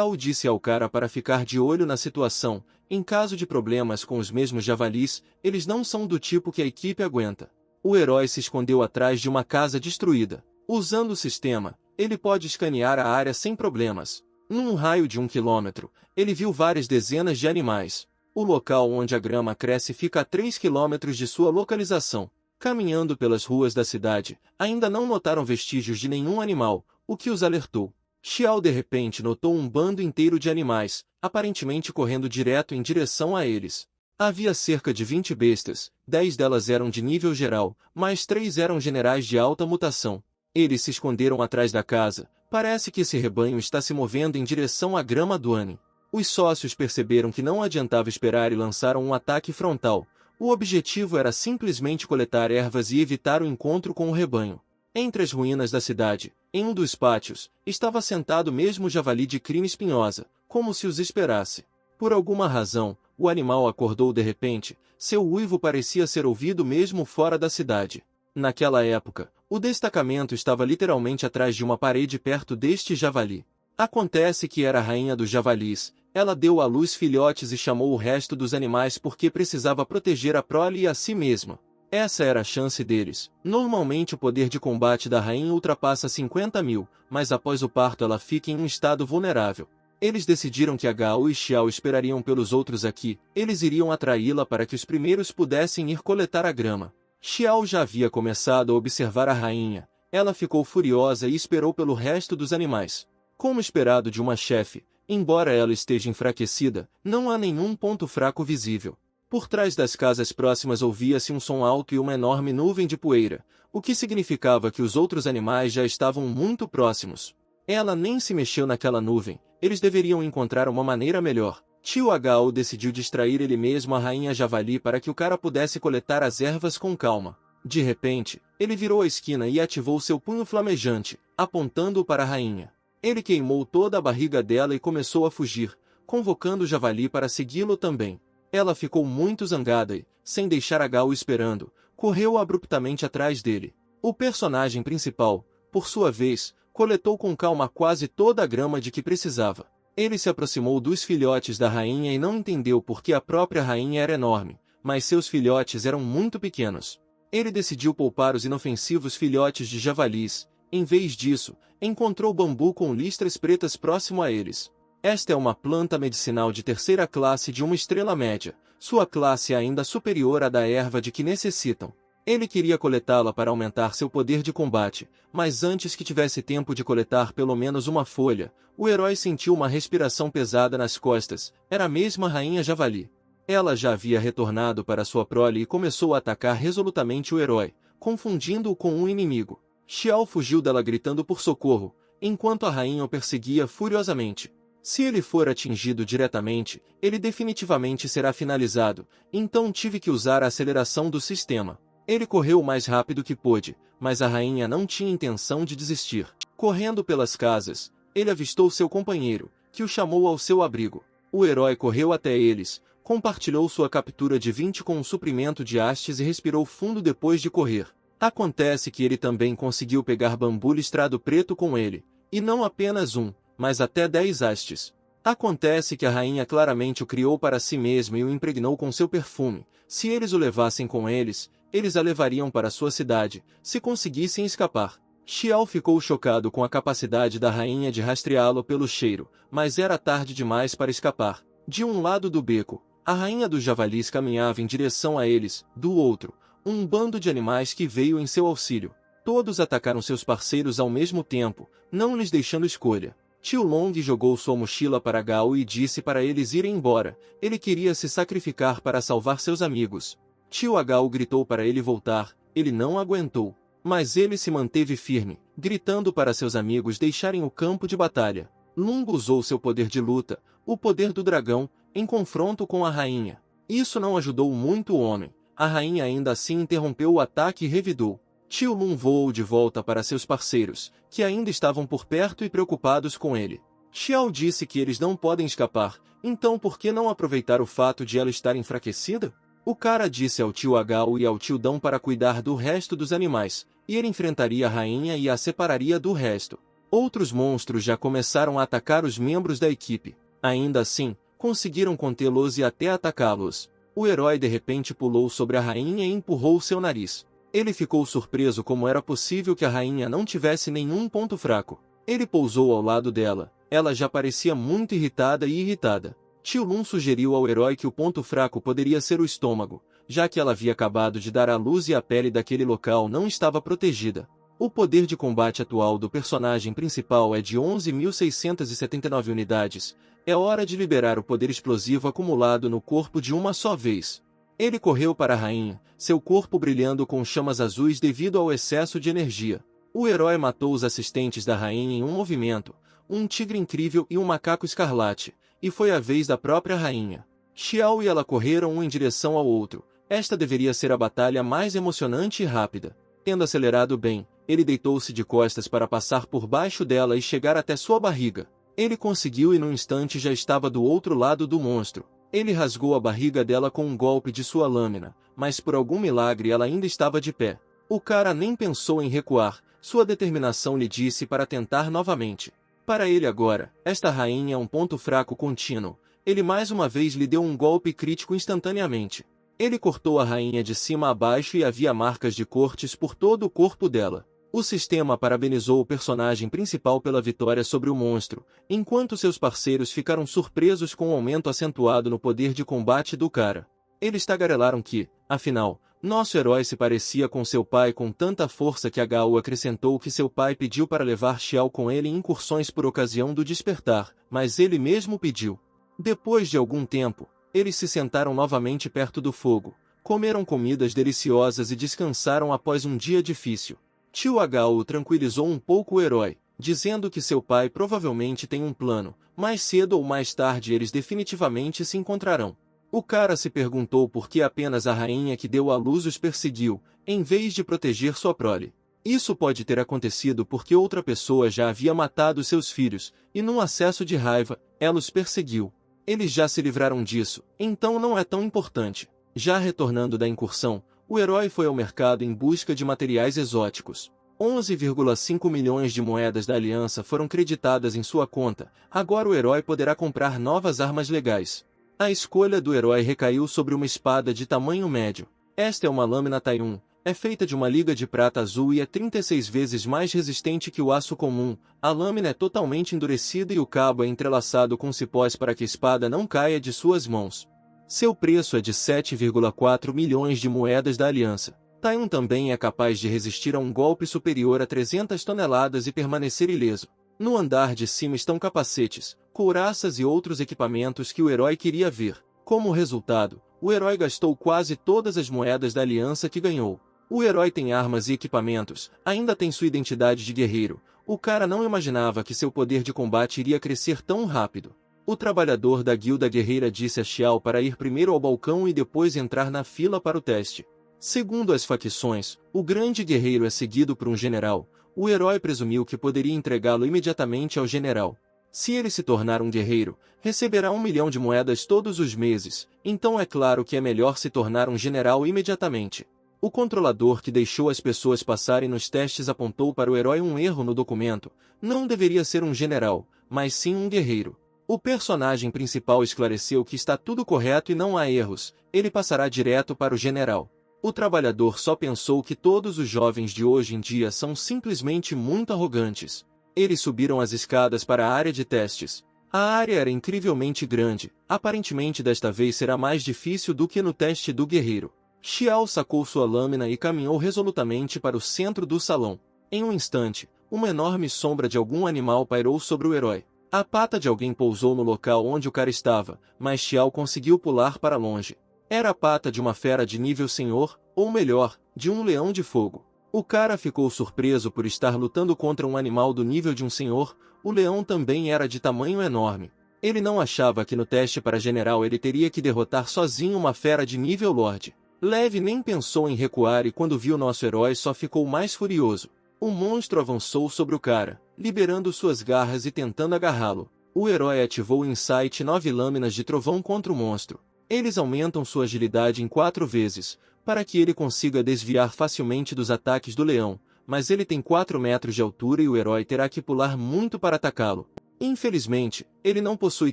Hou disse ao cara para ficar de olho na situação. Em caso de problemas com os mesmos javalis, eles não são do tipo que a equipe aguenta. O herói se escondeu atrás de uma casa destruída. Usando o sistema, ele pode escanear a área sem problemas. Num raio de 1 quilômetro, ele viu várias dezenas de animais. O local onde a grama cresce fica a 3 quilômetros de sua localização. Caminhando pelas ruas da cidade, ainda não notaram vestígios de nenhum animal, o que os alertou. Xiao de repente notou um bando inteiro de animais, aparentemente correndo direto em direção a eles. Havia cerca de 20 bestas, 10 delas eram de nível geral, mas 3 eram generais de alta mutação. Eles se esconderam atrás da casa. Parece que esse rebanho está se movendo em direção à grama do Ani. Os sócios perceberam que não adiantava esperar e lançaram um ataque frontal. O objetivo era simplesmente coletar ervas e evitar o encontro com o rebanho. Entre as ruínas da cidade, em um dos pátios, estava sentado mesmo o javali de crina espinhosa, como se os esperasse. Por alguma razão, o animal acordou de repente, seu uivo parecia ser ouvido mesmo fora da cidade. Naquela época, o destacamento estava literalmente atrás de uma parede perto deste javali. Acontece que era a rainha dos javalis. Ela deu à luz filhotes e chamou o resto dos animais porque precisava proteger a prole e a si mesma. Essa era a chance deles. Normalmente o poder de combate da rainha ultrapassa 50.000, mas após o parto ela fica em um estado vulnerável. Eles decidiram que Hou e Xiao esperariam pelos outros aqui. Eles iriam atraí-la para que os primeiros pudessem ir coletar a grama. Xiao já havia começado a observar a rainha. Ela ficou furiosa e esperou pelo resto dos animais. Como esperado de uma chefe, Embora ela esteja enfraquecida, não há nenhum ponto fraco visível. Por trás das casas próximas ouvia-se um som alto e uma enorme nuvem de poeira, o que significava que os outros animais já estavam muito próximos. Ela nem se mexeu naquela nuvem, eles deveriam encontrar uma maneira melhor. Tio H.O. decidiu distrair ele mesmo a rainha javali para que o cara pudesse coletar as ervas com calma. De repente, ele virou a esquina e ativou seu punho flamejante, apontando-o para a rainha. Ele queimou toda a barriga dela e começou a fugir, convocando o javali para segui-lo também. Ela ficou muito zangada e, sem deixar H.O. esperando, correu abruptamente atrás dele. O personagem principal, por sua vez, coletou com calma quase toda a grama de que precisava. Ele se aproximou dos filhotes da rainha e não entendeu por que a própria rainha era enorme, mas seus filhotes eram muito pequenos. Ele decidiu poupar os inofensivos filhotes de javalis. Em vez disso, encontrou bambu com listras pretas próximo a eles. Esta é uma planta medicinal de terceira classe de uma estrela média. Sua classe é ainda superior à da erva de que necessitam. Ele queria coletá-la para aumentar seu poder de combate, mas antes que tivesse tempo de coletar pelo menos uma folha, o herói sentiu uma respiração pesada nas costas. Era mesmo a rainha javali. Ela já havia retornado para sua prole e começou a atacar resolutamente o herói, confundindo-o com um inimigo. Xiao fugiu dela gritando por socorro, enquanto a rainha o perseguia furiosamente. Se ele for atingido diretamente, ele definitivamente será finalizado, então tive que usar a aceleração do sistema. Ele correu o mais rápido que pôde, mas a rainha não tinha intenção de desistir. Correndo pelas casas, ele avistou seu companheiro, que o chamou ao seu abrigo. O herói correu até eles, compartilhou sua captura de 20 com um suprimento de hastes e respirou fundo depois de correr. Acontece que ele também conseguiu pegar bambu listrado preto com ele, e não apenas um, mas até 10 hastes. Acontece que a rainha claramente o criou para si mesma e o impregnou com seu perfume. Se eles o levassem com eles a levariam para sua cidade, se conseguissem escapar. Xiao ficou chocado com a capacidade da rainha de rastreá-lo pelo cheiro, mas era tarde demais para escapar. De um lado do beco, a rainha dos javalis caminhava em direção a eles, do outro, um bando de animais que veio em seu auxílio. Todos atacaram seus parceiros ao mesmo tempo, não lhes deixando escolha. Tio Long jogou sua mochila para Gao e disse para eles irem embora. Ele queria se sacrificar para salvar seus amigos. Tio Gao gritou para ele voltar, ele não aguentou. Mas ele se manteve firme, gritando para seus amigos deixarem o campo de batalha. Lung usou seu poder de luta, o poder do dragão, em confronto com a rainha. Isso não ajudou muito o homem. A rainha ainda assim interrompeu o ataque e revidou. Tio Lung voou de volta para seus parceiros, que ainda estavam por perto e preocupados com ele. Xiao disse que eles não podem escapar, então por que não aproveitar o fato de ela estar enfraquecida? O cara disse ao tio Agao e ao tio Dão para cuidar do resto dos animais, e ele enfrentaria a rainha e a separaria do resto. Outros monstros já começaram a atacar os membros da equipe. Ainda assim, conseguiram contê-los e até atacá-los. O herói de repente pulou sobre a rainha e empurrou seu nariz. Ele ficou surpreso como era possível que a rainha não tivesse nenhum ponto fraco. Ele pousou ao lado dela. Ela já parecia muito irritada e irritada. Tio Lun sugeriu ao herói que o ponto fraco poderia ser o estômago, já que ela havia acabado de dar à luz e a pele daquele local não estava protegida. O poder de combate atual do personagem principal é de 11.679 unidades. É hora de liberar o poder explosivo acumulado no corpo de uma só vez. Ele correu para a rainha, seu corpo brilhando com chamas azuis devido ao excesso de energia. O herói matou os assistentes da rainha em um movimento, um tigre incrível e um macaco escarlate, e foi a vez da própria rainha. Xiao e ela correram um em direção ao outro. Esta deveria ser a batalha mais emocionante e rápida. Tendo acelerado bem, ele deitou-se de costas para passar por baixo dela e chegar até sua barriga. Ele conseguiu e num instante já estava do outro lado do monstro. Ele rasgou a barriga dela com um golpe de sua lâmina, mas por algum milagre ela ainda estava de pé. O cara nem pensou em recuar, sua determinação lhe disse para tentar novamente. Para ele agora, esta rainha é um ponto fraco contínuo. Ele mais uma vez lhe deu um golpe crítico instantaneamente. Ele cortou a rainha de cima a baixo e havia marcas de cortes por todo o corpo dela. O sistema parabenizou o personagem principal pela vitória sobre o monstro, enquanto seus parceiros ficaram surpresos com o aumento acentuado no poder de combate do cara. Eles tagarelaram que, afinal, Nosso herói se parecia com seu pai com tanta força que Gao acrescentou que seu pai pediu para levar Xiao com ele em incursões por ocasião do despertar, mas ele mesmo pediu. Depois de algum tempo, eles se sentaram novamente perto do fogo, comeram comidas deliciosas e descansaram após um dia difícil. Tio Gao tranquilizou um pouco o herói, dizendo que seu pai provavelmente tem um plano, mais cedo ou mais tarde eles definitivamente se encontrarão. O cara se perguntou por que apenas a rainha que deu à luz os perseguiu, em vez de proteger sua prole. Isso pode ter acontecido porque outra pessoa já havia matado seus filhos, e num acesso de raiva, ela os perseguiu. Eles já se livraram disso, então não é tão importante. Já retornando da incursão, o herói foi ao mercado em busca de materiais exóticos. 11,5 milhões de moedas da aliança foram creditadas em sua conta, agora o herói poderá comprar novas armas legais. A escolha do herói recaiu sobre uma espada de tamanho médio. Esta é uma lâmina Tai-1, é feita de uma liga de prata azul e é 36 vezes mais resistente que o aço comum. A lâmina é totalmente endurecida e o cabo é entrelaçado com cipós para que a espada não caia de suas mãos. Seu preço é de 7,4 milhões de moedas da aliança. Tai-1 também é capaz de resistir a um golpe superior a 300 toneladas e permanecer ileso. No andar de cima estão capacetes, couraças e outros equipamentos que o herói queria ver. Como resultado, o herói gastou quase todas as moedas da aliança que ganhou. O herói tem armas e equipamentos, ainda tem sua identidade de guerreiro. O cara não imaginava que seu poder de combate iria crescer tão rápido. O trabalhador da guilda guerreira disse a Xiao para ir primeiro ao balcão e depois entrar na fila para o teste. Segundo as facções, o grande guerreiro é seguido por um general. O herói presumiu que poderia entregá-lo imediatamente ao general. Se ele se tornar um guerreiro, receberá 1 milhão de moedas todos os meses, então é claro que é melhor se tornar um general imediatamente. O controlador que deixou as pessoas passarem nos testes apontou para o herói um erro no documento. Não deveria ser um general, mas sim um guerreiro. O personagem principal esclareceu que está tudo correto e não há erros, ele passará direto para o general. O trabalhador só pensou que todos os jovens de hoje em dia são simplesmente muito arrogantes. Eles subiram as escadas para a área de testes. A área era incrivelmente grande, aparentemente desta vez será mais difícil do que no teste do guerreiro. Xiao sacou sua lâmina e caminhou resolutamente para o centro do salão. Em um instante, uma enorme sombra de algum animal pairou sobre o herói. A pata de alguém pousou no local onde o cara estava, mas Xiao conseguiu pular para longe. Era a pata de uma fera de nível senhor, ou melhor, de um leão de fogo. O cara ficou surpreso por estar lutando contra um animal do nível de um senhor. O leão também era de tamanho enorme. Ele não achava que no teste para general ele teria que derrotar sozinho uma fera de nível lorde. Levi nem pensou em recuar e quando viu nosso herói só ficou mais furioso. O monstro avançou sobre o cara, liberando suas garras e tentando agarrá-lo. O herói ativou o Insight 9 lâminas de trovão contra o monstro. Eles aumentam sua agilidade em 4 vezes, para que ele consiga desviar facilmente dos ataques do leão, mas ele tem 4 metros de altura e o herói terá que pular muito para atacá-lo. Infelizmente, ele não possui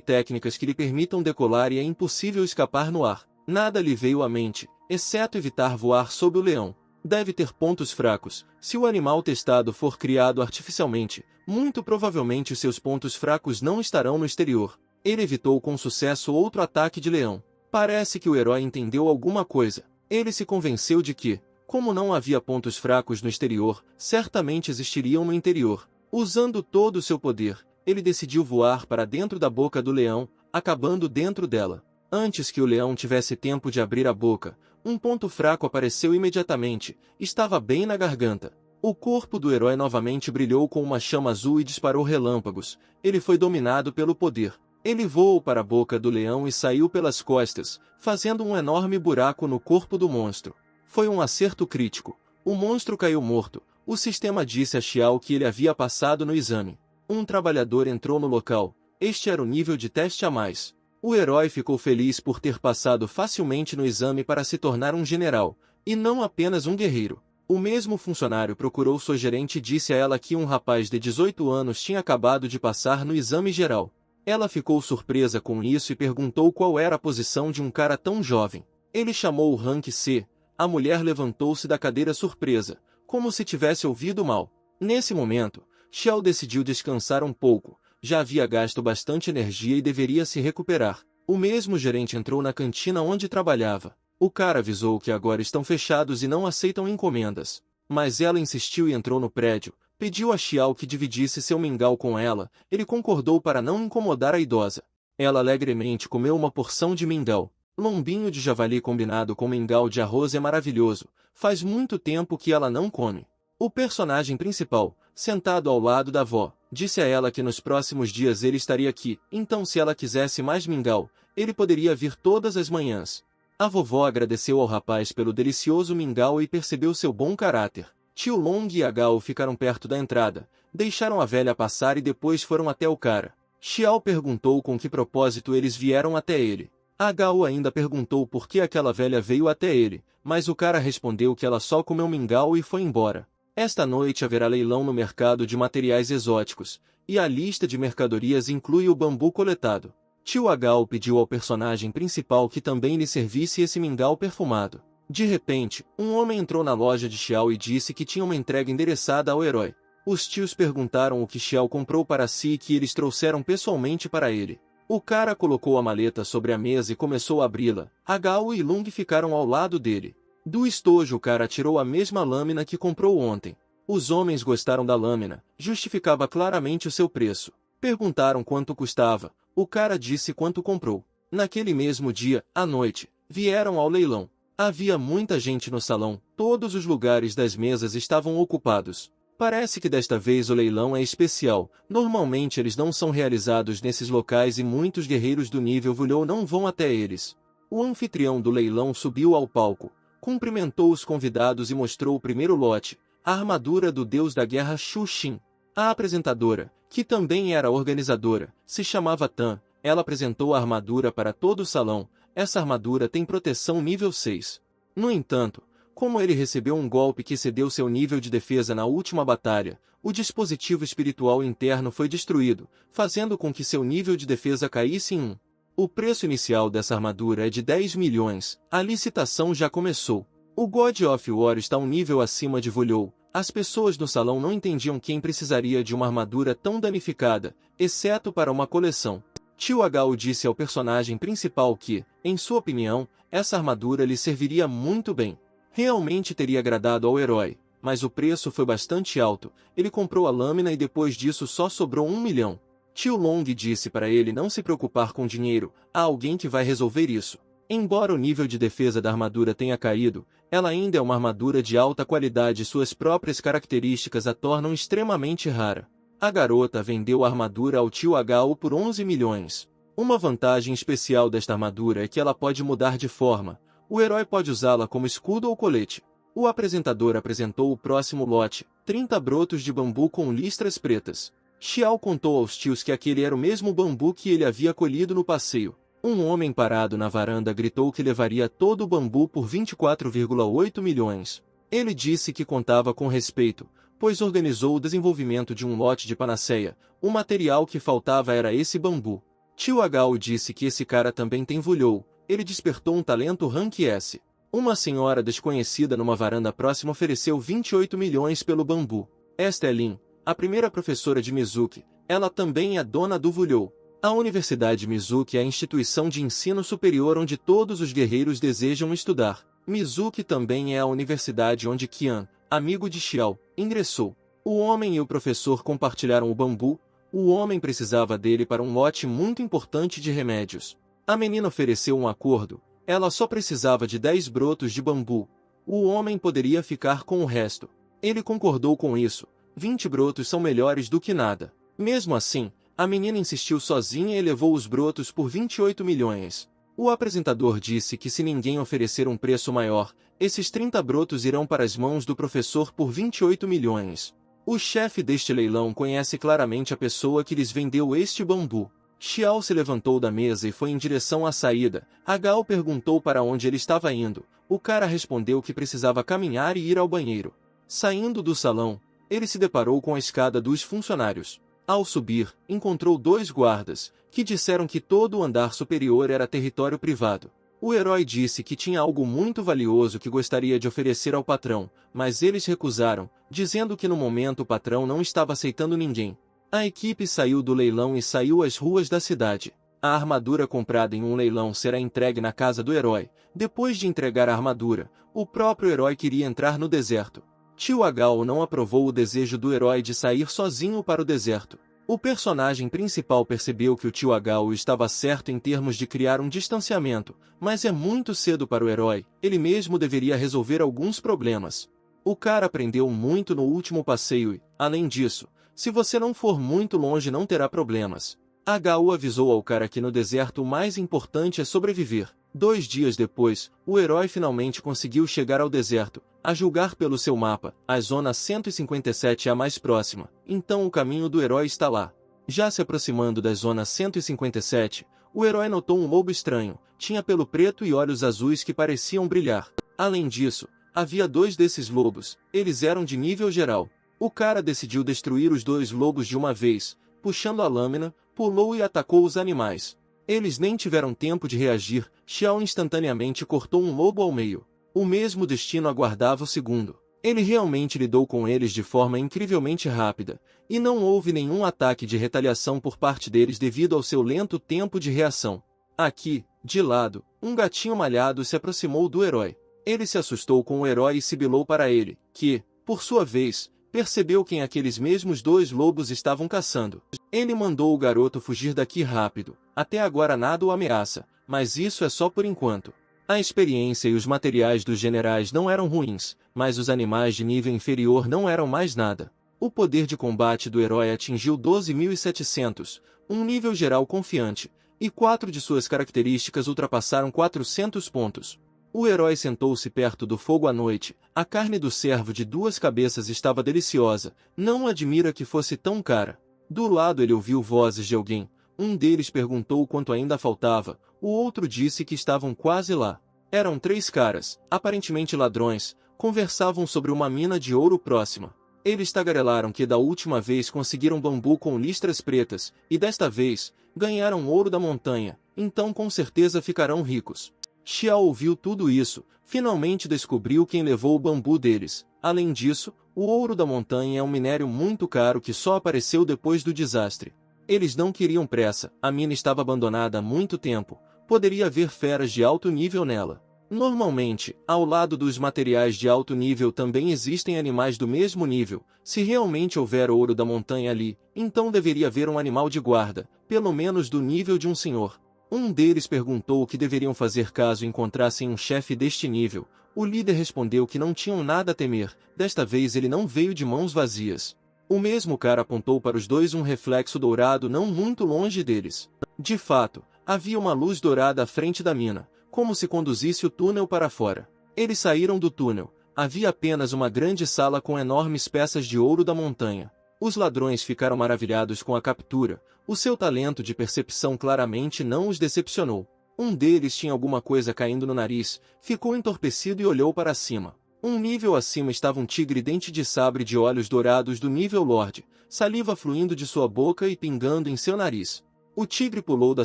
técnicas que lhe permitam decolar e é impossível escapar no ar. Nada lhe veio à mente, exceto evitar voar sob o leão. Deve ter pontos fracos. Se o animal testado for criado artificialmente, muito provavelmente seus pontos fracos não estarão no exterior. Ele evitou com sucesso outro ataque de leão. Parece que o herói entendeu alguma coisa. Ele se convenceu de que, como não havia pontos fracos no exterior, certamente existiriam no interior. Usando todo o seu poder, ele decidiu voar para dentro da boca do leão, acabando dentro dela. Antes que o leão tivesse tempo de abrir a boca, um ponto fraco apareceu imediatamente, estava bem na garganta. O corpo do herói novamente brilhou com uma chama azul e disparou relâmpagos. Ele foi dominado pelo poder. Ele voou para a boca do leão e saiu pelas costas, fazendo um enorme buraco no corpo do monstro. Foi um acerto crítico. O monstro caiu morto. O sistema disse a Xiao que ele havia passado no exame. Um trabalhador entrou no local. Este era o nível de teste a mais. O herói ficou feliz por ter passado facilmente no exame para se tornar um general, e não apenas um guerreiro. O mesmo funcionário procurou sua gerente e disse a ela que um rapaz de 18 anos tinha acabado de passar no exame geral. Ela ficou surpresa com isso e perguntou qual era a posição de um cara tão jovem. Ele chamou o rank C. A mulher levantou-se da cadeira surpresa, como se tivesse ouvido mal. Nesse momento, Xiao decidiu descansar um pouco. Já havia gasto bastante energia e deveria se recuperar. O mesmo gerente entrou na cantina onde trabalhava. O cara avisou que agora estão fechados e não aceitam encomendas. Mas ela insistiu e entrou no prédio, pediu a Xiao que dividisse seu mingau com ela, ele concordou para não incomodar a idosa. Ela alegremente comeu uma porção de mingau. Lombinho de javali combinado com mingau de arroz é maravilhoso, faz muito tempo que ela não come. O personagem principal, sentado ao lado da avó, disse a ela que nos próximos dias ele estaria aqui, então se ela quisesse mais mingau, ele poderia vir todas as manhãs. A vovó agradeceu ao rapaz pelo delicioso mingau e percebeu seu bom caráter. Tio Long e a Gao ficaram perto da entrada, deixaram a velha passar e depois foram até o cara. Xiao perguntou com que propósito eles vieram até ele. A Gao ainda perguntou por que aquela velha veio até ele, mas o cara respondeu que ela só comeu mingau e foi embora. Esta noite haverá leilão no mercado de materiais exóticos, e a lista de mercadorias inclui o bambu coletado. Tio Agao pediu ao personagem principal que também lhe servisse esse mingau perfumado. De repente, um homem entrou na loja de Xiao e disse que tinha uma entrega endereçada ao herói. Os tios perguntaram o que Xiao comprou para si e que eles trouxeram pessoalmente para ele. O cara colocou a maleta sobre a mesa e começou a abri-la. Agao e Lung ficaram ao lado dele. Do estojo o cara tirou a mesma lâmina que comprou ontem. Os homens gostaram da lâmina, justificava claramente o seu preço. Perguntaram quanto custava. O cara disse quanto comprou. Naquele mesmo dia, à noite, vieram ao leilão. Havia muita gente no salão, todos os lugares das mesas estavam ocupados. Parece que desta vez o leilão é especial, normalmente eles não são realizados nesses locais e muitos guerreiros do nível Vulhou não vão até eles. O anfitrião do leilão subiu ao palco, cumprimentou os convidados e mostrou o primeiro lote, a armadura do deus da guerra Xu Xin. A apresentadora, que também era organizadora, se chamava Tan. Ela apresentou a armadura para todo o salão. Essa armadura tem proteção nível 6. No entanto, como ele recebeu um golpe que cedeu seu nível de defesa na última batalha, o dispositivo espiritual interno foi destruído, fazendo com que seu nível de defesa caísse em 1. O preço inicial dessa armadura é de 10 milhões. A licitação já começou. O God of War está um nível acima de Vulhou. As pessoas no salão não entendiam quem precisaria de uma armadura tão danificada, exceto para uma coleção. Tio Agao disse ao personagem principal que, em sua opinião, essa armadura lhe serviria muito bem. Realmente teria agradado ao herói, mas o preço foi bastante alto. Ele comprou a lâmina e depois disso só sobrou 1 milhão. Tio Long disse para ele não se preocupar com dinheiro, há alguém que vai resolver isso. Embora o nível de defesa da armadura tenha caído, ela ainda é uma armadura de alta qualidade e suas próprias características a tornam extremamente rara. A garota vendeu a armadura ao tio Agao por 11 milhões. Uma vantagem especial desta armadura é que ela pode mudar de forma. O herói pode usá-la como escudo ou colete. O apresentador apresentou o próximo lote, 30 brotos de bambu com listras pretas. Xiao contou aos tios que aquele era o mesmo bambu que ele havia colhido no passeio. Um homem parado na varanda gritou que levaria todo o bambu por 24,8 milhões. Ele disse que contava com respeito, pois organizou o desenvolvimento de um lote de panaceia. O material que faltava era esse bambu. Tio Agao disse que esse cara também tem Vulhou. Ele despertou um talento Rank S. Uma senhora desconhecida numa varanda próxima ofereceu 28 milhões pelo bambu. Esta é Lin, a primeira professora de Mizuki. Ela também é dona do Vulhou. A Universidade Mizuki é a instituição de ensino superior onde todos os guerreiros desejam estudar. Mizuki também é a universidade onde Qian, amigo de Xiao, ingressou. O homem e o professor compartilharam o bambu. O homem precisava dele para um lote muito importante de remédios. A menina ofereceu um acordo. Ela só precisava de 10 brotos de bambu. O homem poderia ficar com o resto. Ele concordou com isso. 20 brotos são melhores do que nada. Mesmo assim, a menina insistiu sozinha e levou os brotos por 28 milhões. O apresentador disse que se ninguém oferecer um preço maior, esses 30 brotos irão para as mãos do professor por 28 milhões. O chefe deste leilão conhece claramente a pessoa que lhes vendeu este bambu. Xiao se levantou da mesa e foi em direção à saída. Agao perguntou para onde ele estava indo. O cara respondeu que precisava caminhar e ir ao banheiro. Saindo do salão, ele se deparou com a escada dos funcionários. Ao subir, encontrou 2 guardas, que disseram que todo o andar superior era território privado. O herói disse que tinha algo muito valioso que gostaria de oferecer ao patrão, mas eles recusaram, dizendo que no momento o patrão não estava aceitando ninguém. A equipe saiu do leilão e saiu às ruas da cidade. A armadura comprada em um leilão será entregue na casa do herói. Depois de entregar a armadura, o próprio herói queria entrar no deserto. Tio Agao não aprovou o desejo do herói de sair sozinho para o deserto. O personagem principal percebeu que o tio Agao estava certo em termos de criar um distanciamento, mas é muito cedo para o herói, ele mesmo deveria resolver alguns problemas. O cara aprendeu muito no último passeio e, além disso, se você não for muito longe não terá problemas. Agao avisou ao cara que no deserto o mais importante é sobreviver. 2 dias depois, o herói finalmente conseguiu chegar ao deserto. A julgar pelo seu mapa, a zona 157 é a mais próxima, então o caminho do herói está lá. Já se aproximando da zona 157, o herói notou um lobo estranho, tinha pelo preto e olhos azuis que pareciam brilhar. Além disso, havia 2 desses lobos, eles eram de nível geral. O cara decidiu destruir os 2 lobos de uma vez, puxando a lâmina, pulou e atacou os animais. Eles nem tiveram tempo de reagir, Xiao instantaneamente cortou um lobo ao meio. O mesmo destino aguardava o segundo. Ele realmente lidou com eles de forma incrivelmente rápida, e não houve nenhum ataque de retaliação por parte deles devido ao seu lento tempo de reação. Aqui, de lado, um gatinho malhado se aproximou do herói. Ele se assustou com o herói e sibilou para ele, que, por sua vez, percebeu quem aqueles mesmos 2 lobos estavam caçando. Ele mandou o garoto fugir daqui rápido. Até agora nada o ameaça, mas isso é só por enquanto. A experiência e os materiais dos generais não eram ruins, mas os animais de nível inferior não eram mais nada. O poder de combate do herói atingiu 12.700, um nível geral confiante, e 4 de suas características ultrapassaram 400 pontos. O herói sentou-se perto do fogo à noite. A carne do cervo de 2 cabeças estava deliciosa, não admira que fosse tão cara. Do lado ele ouviu vozes de alguém. Um deles perguntou quanto ainda faltava, o outro disse que estavam quase lá. Eram 3 caras, aparentemente ladrões, conversavam sobre uma mina de ouro próxima. Eles tagarelaram que da última vez conseguiram bambu com listras pretas, e desta vez, ganharam ouro da montanha, então com certeza ficarão ricos. Xiao ouviu tudo isso, finalmente descobriu quem levou o bambu deles. Além disso, o ouro da montanha é um minério muito caro que só apareceu depois do desastre. Eles não queriam pressa, a mina estava abandonada há muito tempo, poderia haver feras de alto nível nela. Normalmente, ao lado dos materiais de alto nível também existem animais do mesmo nível. Se realmente houver ouro da montanha ali, então deveria haver um animal de guarda, pelo menos do nível de um senhor. Um deles perguntou o que deveriam fazer caso encontrassem um chefe deste nível. O líder respondeu que não tinham nada a temer, desta vez ele não veio de mãos vazias. O mesmo cara apontou para os 2 um reflexo dourado não muito longe deles. De fato, havia uma luz dourada à frente da mina, como se conduzisse o túnel para fora. Eles saíram do túnel. Havia apenas uma grande sala com enormes peças de ouro da montanha. Os ladrões ficaram maravilhados com a captura. O seu talento de percepção claramente não os decepcionou. Um deles tinha alguma coisa caindo no nariz, ficou entorpecido e olhou para cima. Um nível acima estava um tigre dente de sabre de olhos dourados do nível Lorde, saliva fluindo de sua boca e pingando em seu nariz. O tigre pulou da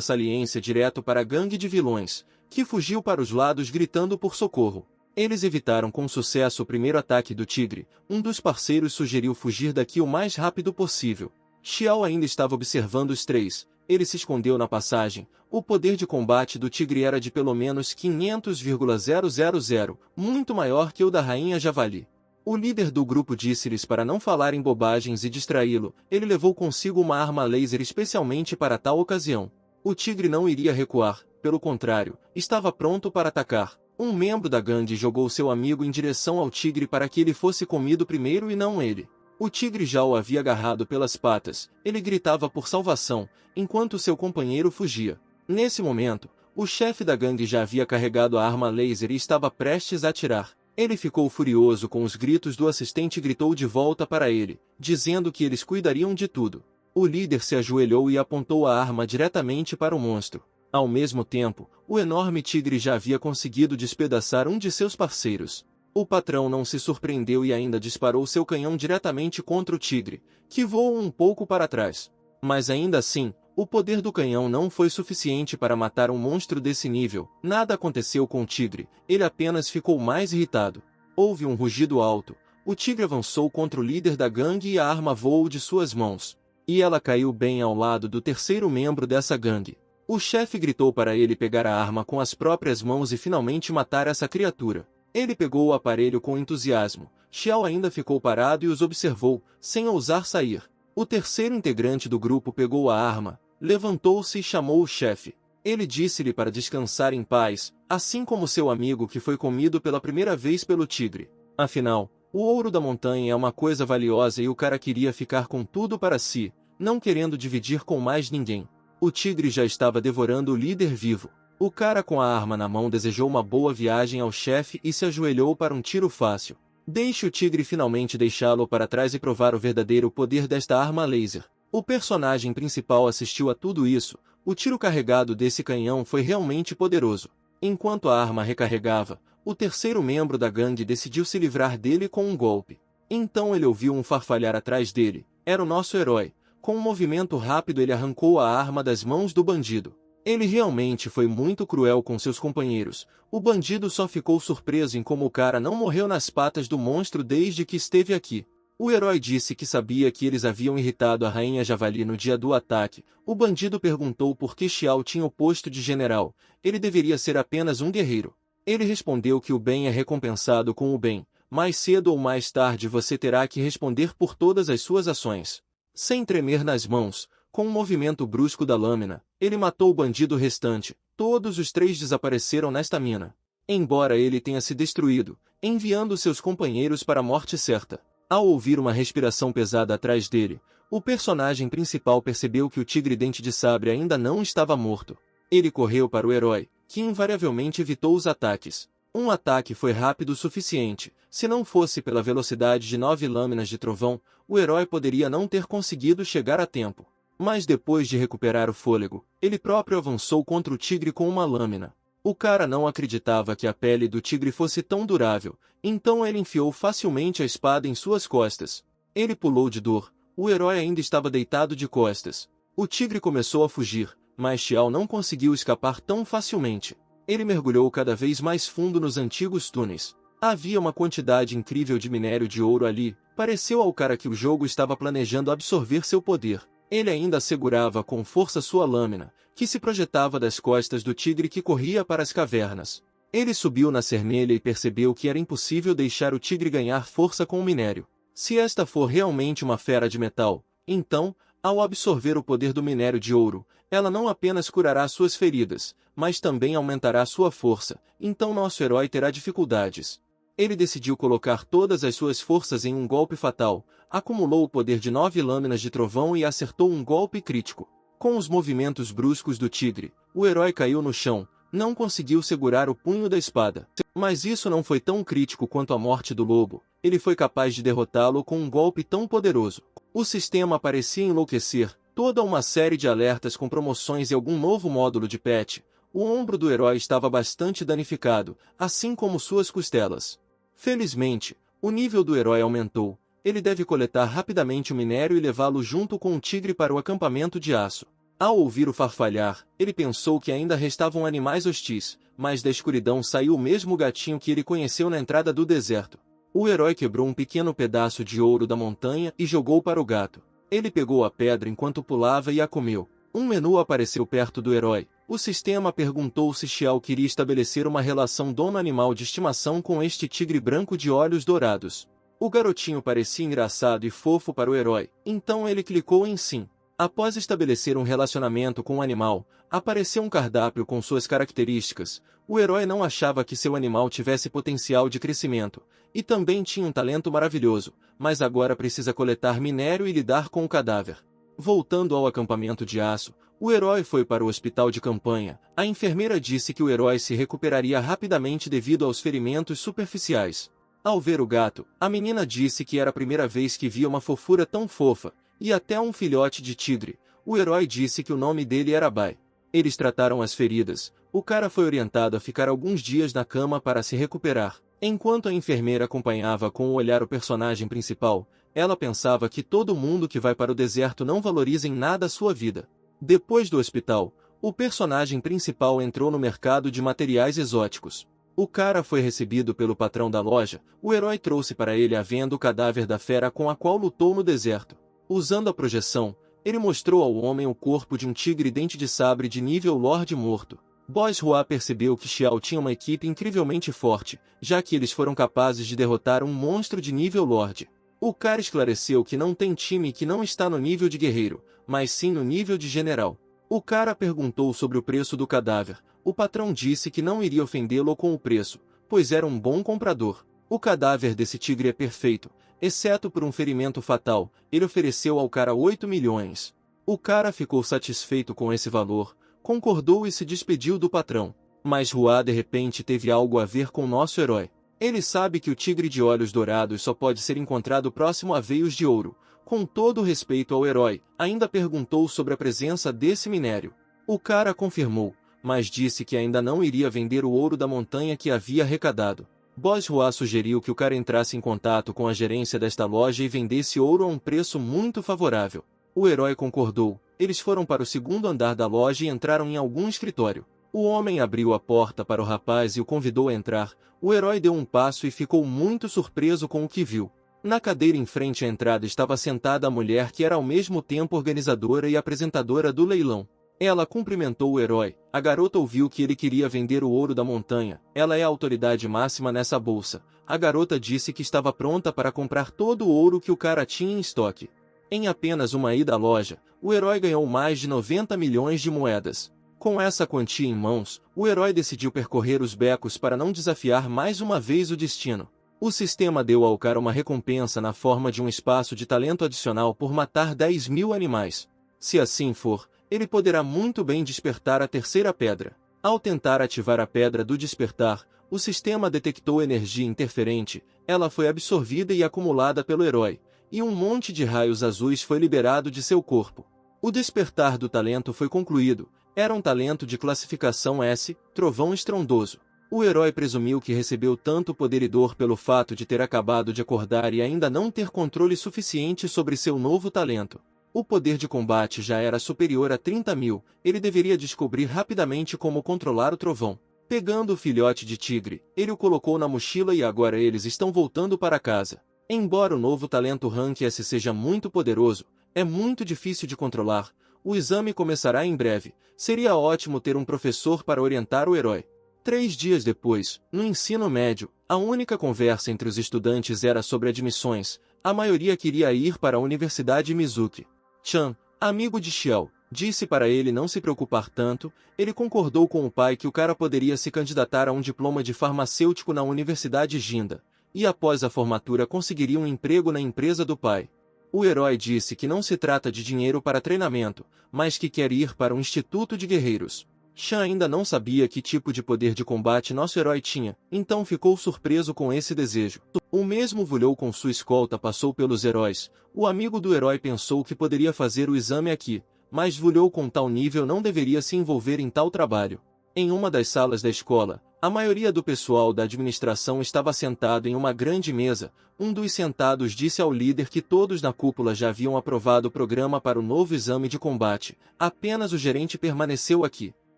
saliência direto para a gangue de vilões, que fugiu para os lados gritando por socorro. Eles evitaram com sucesso o primeiro ataque do tigre. Um dos parceiros sugeriu fugir daqui o mais rápido possível. Xiao ainda estava observando os 3. Ele se escondeu na passagem. O poder de combate do tigre era de pelo menos 500,000, muito maior que o da rainha javali. O líder do grupo disse-lhes para não falarem bobagens e distraí-lo. Ele levou consigo uma arma laser especialmente para tal ocasião. O tigre não iria recuar, pelo contrário, estava pronto para atacar. Um membro da gangue jogou seu amigo em direção ao tigre para que ele fosse comido primeiro e não ele. O tigre já o havia agarrado pelas patas. Ele gritava por salvação, enquanto seu companheiro fugia. Nesse momento, o chefe da gangue já havia carregado a arma laser e estava prestes a atirar. Ele ficou furioso com os gritos do assistente e gritou de volta para ele, dizendo que eles cuidariam de tudo. O líder se ajoelhou e apontou a arma diretamente para o monstro. Ao mesmo tempo, o enorme tigre já havia conseguido despedaçar um de seus parceiros. O patrão não se surpreendeu e ainda disparou seu canhão diretamente contra o tigre, que voou um pouco para trás. Mas ainda assim, o poder do canhão não foi suficiente para matar um monstro desse nível. Nada aconteceu com o tigre, ele apenas ficou mais irritado. Houve um rugido alto. O tigre avançou contra o líder da gangue e a arma voou de suas mãos. E ela caiu bem ao lado do terceiro membro dessa gangue. O chefe gritou para ele pegar a arma com as próprias mãos e finalmente matar essa criatura. Ele pegou o aparelho com entusiasmo. Xiao ainda ficou parado e os observou, sem ousar sair. O terceiro integrante do grupo pegou a arma, levantou-se e chamou o chefe. Ele disse-lhe para descansar em paz, assim como seu amigo que foi comido pela primeira vez pelo tigre. Afinal, o ouro da montanha é uma coisa valiosa e o cara queria ficar com tudo para si, não querendo dividir com mais ninguém. O tigre já estava devorando o líder vivo. O cara com a arma na mão desejou uma boa viagem ao chefe e se ajoelhou para um tiro fácil. Deixe o tigre finalmente deixá-lo para trás e provar o verdadeiro poder desta arma laser. O personagem principal assistiu a tudo isso. O tiro carregado desse canhão foi realmente poderoso. Enquanto a arma recarregava, o terceiro membro da gangue decidiu se livrar dele com um golpe. Então ele ouviu um farfalhar atrás dele. Era o nosso herói. Com um movimento rápido ele arrancou a arma das mãos do bandido. Ele realmente foi muito cruel com seus companheiros. O bandido só ficou surpreso em como o cara não morreu nas patas do monstro desde que esteve aqui. O herói disse que sabia que eles haviam irritado a Rainha Javali no dia do ataque. O bandido perguntou por que Xiao tinha o posto de general. Ele deveria ser apenas um guerreiro. Ele respondeu que o bem é recompensado com o bem. Mais cedo ou mais tarde você terá que responder por todas as suas ações. Sem tremer nas mãos, com um movimento brusco da lâmina, ele matou o bandido restante. Todos os três desapareceram nesta mina. Embora ele tenha se destruído, enviando seus companheiros para a morte certa. Ao ouvir uma respiração pesada atrás dele, o personagem principal percebeu que o tigre dente de sabre ainda não estava morto. Ele correu para o herói, que invariavelmente evitou os ataques. Um ataque foi rápido o suficiente. Se não fosse pela velocidade de 9 lâminas de trovão, o herói poderia não ter conseguido chegar a tempo. Mas depois de recuperar o fôlego, ele próprio avançou contra o tigre com uma lâmina. O cara não acreditava que a pele do tigre fosse tão durável, então ele enfiou facilmente a espada em suas costas. Ele pulou de dor. O herói ainda estava deitado de costas. O tigre começou a fugir, mas Xiao não conseguiu escapar tão facilmente. Ele mergulhou cada vez mais fundo nos antigos túneis. Havia uma quantidade incrível de minério de ouro ali. Pareceu ao cara que o jogo estava planejando absorver seu poder. Ele ainda segurava com força sua lâmina, que se projetava das costas do tigre que corria para as cavernas. Ele subiu na cermelha e percebeu que era impossível deixar o tigre ganhar força com o minério. Se esta for realmente uma fera de metal, então, ao absorver o poder do minério de ouro, ela não apenas curará suas feridas, mas também aumentará sua força, então nosso herói terá dificuldades. Ele decidiu colocar todas as suas forças em um golpe fatal, acumulou o poder de 9 lâminas de trovão e acertou um golpe crítico. Com os movimentos bruscos do tigre, o herói caiu no chão, não conseguiu segurar o punho da espada. Mas isso não foi tão crítico quanto a morte do lobo, ele foi capaz de derrotá-lo com um golpe tão poderoso. O sistema parecia enlouquecer, toda uma série de alertas com promoções e algum novo módulo de patch. O ombro do herói estava bastante danificado, assim como suas costelas. Felizmente, o nível do herói aumentou. Ele deve coletar rapidamente o minério e levá-lo junto com o tigre para o acampamento de aço. Ao ouvir o farfalhar, ele pensou que ainda restavam animais hostis, mas da escuridão saiu o mesmo gatinho que ele conheceu na entrada do deserto. O herói quebrou um pequeno pedaço de ouro da montanha e jogou para o gato. Ele pegou a pedra enquanto pulava e a comeu. Um menu apareceu perto do herói. O sistema perguntou se Xiao queria estabelecer uma relação dono-animal de estimação com este tigre branco de olhos dourados. O garotinho parecia engraçado e fofo para o herói, então ele clicou em sim. Após estabelecer um relacionamento com o animal, apareceu um cardápio com suas características. O herói não achava que seu animal tivesse potencial de crescimento, e também tinha um talento maravilhoso, mas agora precisa coletar minério e lidar com o cadáver. Voltando ao acampamento de aço, o herói foi para o hospital de campanha. A enfermeira disse que o herói se recuperaria rapidamente devido aos ferimentos superficiais. Ao ver o gato, a menina disse que era a primeira vez que via uma fofura tão fofa, e até um filhote de tigre. O herói disse que o nome dele era Bai. Eles trataram as feridas. O cara foi orientado a ficar alguns dias na cama para se recuperar. Enquanto a enfermeira acompanhava com o olhar o personagem principal, ela pensava que todo mundo que vai para o deserto não valoriza em nada a sua vida. Depois do hospital, o personagem principal entrou no mercado de materiais exóticos. O cara foi recebido pelo patrão da loja. O herói trouxe para ele a venda o cadáver da fera com a qual lutou no deserto. Usando a projeção, Ele mostrou ao homem o corpo de um tigre dente de sabre de nível Lorde morto. Bois Hua percebeu que Xiao tinha uma equipe incrivelmente forte, já que eles foram capazes de derrotar um monstro de nível Lorde. O cara esclareceu que não tem time e que não está no nível de guerreiro, mas sim no nível de general. O cara perguntou sobre o preço do cadáver. O patrão disse que não iria ofendê-lo com o preço, pois era um bom comprador. O cadáver desse tigre é perfeito, exceto por um ferimento fatal. Ele ofereceu ao cara 8 milhões. O cara ficou satisfeito com esse valor, concordou e se despediu do patrão. Mas Hua de repente teve algo a ver com nosso herói. Ele sabe que o tigre de olhos dourados só pode ser encontrado próximo a veios de ouro. Com todo respeito ao herói, ainda perguntou sobre a presença desse minério. O cara confirmou, mas disse que ainda não iria vender o ouro da montanha que havia arrecadado. Bois Hua sugeriu que o cara entrasse em contato com a gerência desta loja e vendesse ouro a um preço muito favorável. O herói concordou. Eles foram para o segundo andar da loja e entraram em algum escritório. O homem abriu a porta para o rapaz e o convidou a entrar. O herói deu um passo e ficou muito surpreso com o que viu. Na cadeira em frente à entrada estava sentada a mulher que era ao mesmo tempo organizadora e apresentadora do leilão. Ela cumprimentou o herói. A garota ouviu que ele queria vender o ouro da montanha. Ela é a autoridade máxima nessa bolsa. A garota disse que estava pronta para comprar todo o ouro que o cara tinha em estoque. Em apenas uma ida à loja, o herói ganhou mais de 90 milhões de moedas. Com essa quantia em mãos, o herói decidiu percorrer os becos para não desafiar mais uma vez o destino. O sistema deu ao cara uma recompensa na forma de um espaço de talento adicional por matar 10 mil animais. Se assim for, ele poderá muito bem despertar a terceira pedra. Ao tentar ativar a pedra do despertar, o sistema detectou energia interferente, ela foi absorvida e acumulada pelo herói, e um monte de raios azuis foi liberado de seu corpo. O despertar do talento foi concluído. Era um talento de classificação S, trovão estrondoso. O herói presumiu que recebeu tanto poder e dor pelo fato de ter acabado de acordar e ainda não ter controle suficiente sobre seu novo talento. O poder de combate já era superior a 30 mil, ele deveria descobrir rapidamente como controlar o trovão. Pegando o filhote de tigre, ele o colocou na mochila e agora eles estão voltando para casa. Embora o novo talento Rank S seja muito poderoso, é muito difícil de controlar. O exame começará em breve. Seria ótimo ter um professor para orientar o herói. 3 dias depois, no ensino médio, a única conversa entre os estudantes era sobre admissões. A maioria queria ir para a Universidade Mizuki. Chan, amigo de Xiao, disse para ele não se preocupar tanto. Ele concordou com o pai que o cara poderia se candidatar a um diploma de farmacêutico na Universidade Ginda, e após a formatura conseguiria um emprego na empresa do pai. O herói disse que não se trata de dinheiro para treinamento, mas que quer ir para um instituto de guerreiros. Chan ainda não sabia que tipo de poder de combate nosso herói tinha, então ficou surpreso com esse desejo. O mesmo Vulhou com sua escolta passou pelos heróis. O amigo do herói pensou que poderia fazer o exame aqui, mas Vulhou com tal nível não deveria se envolver em tal trabalho. Em uma das salas da escola, a maioria do pessoal da administração estava sentado em uma grande mesa. Um dos sentados disse ao líder que todos na cúpula já haviam aprovado o programa para o novo exame de combate. Apenas o gerente permaneceu aqui.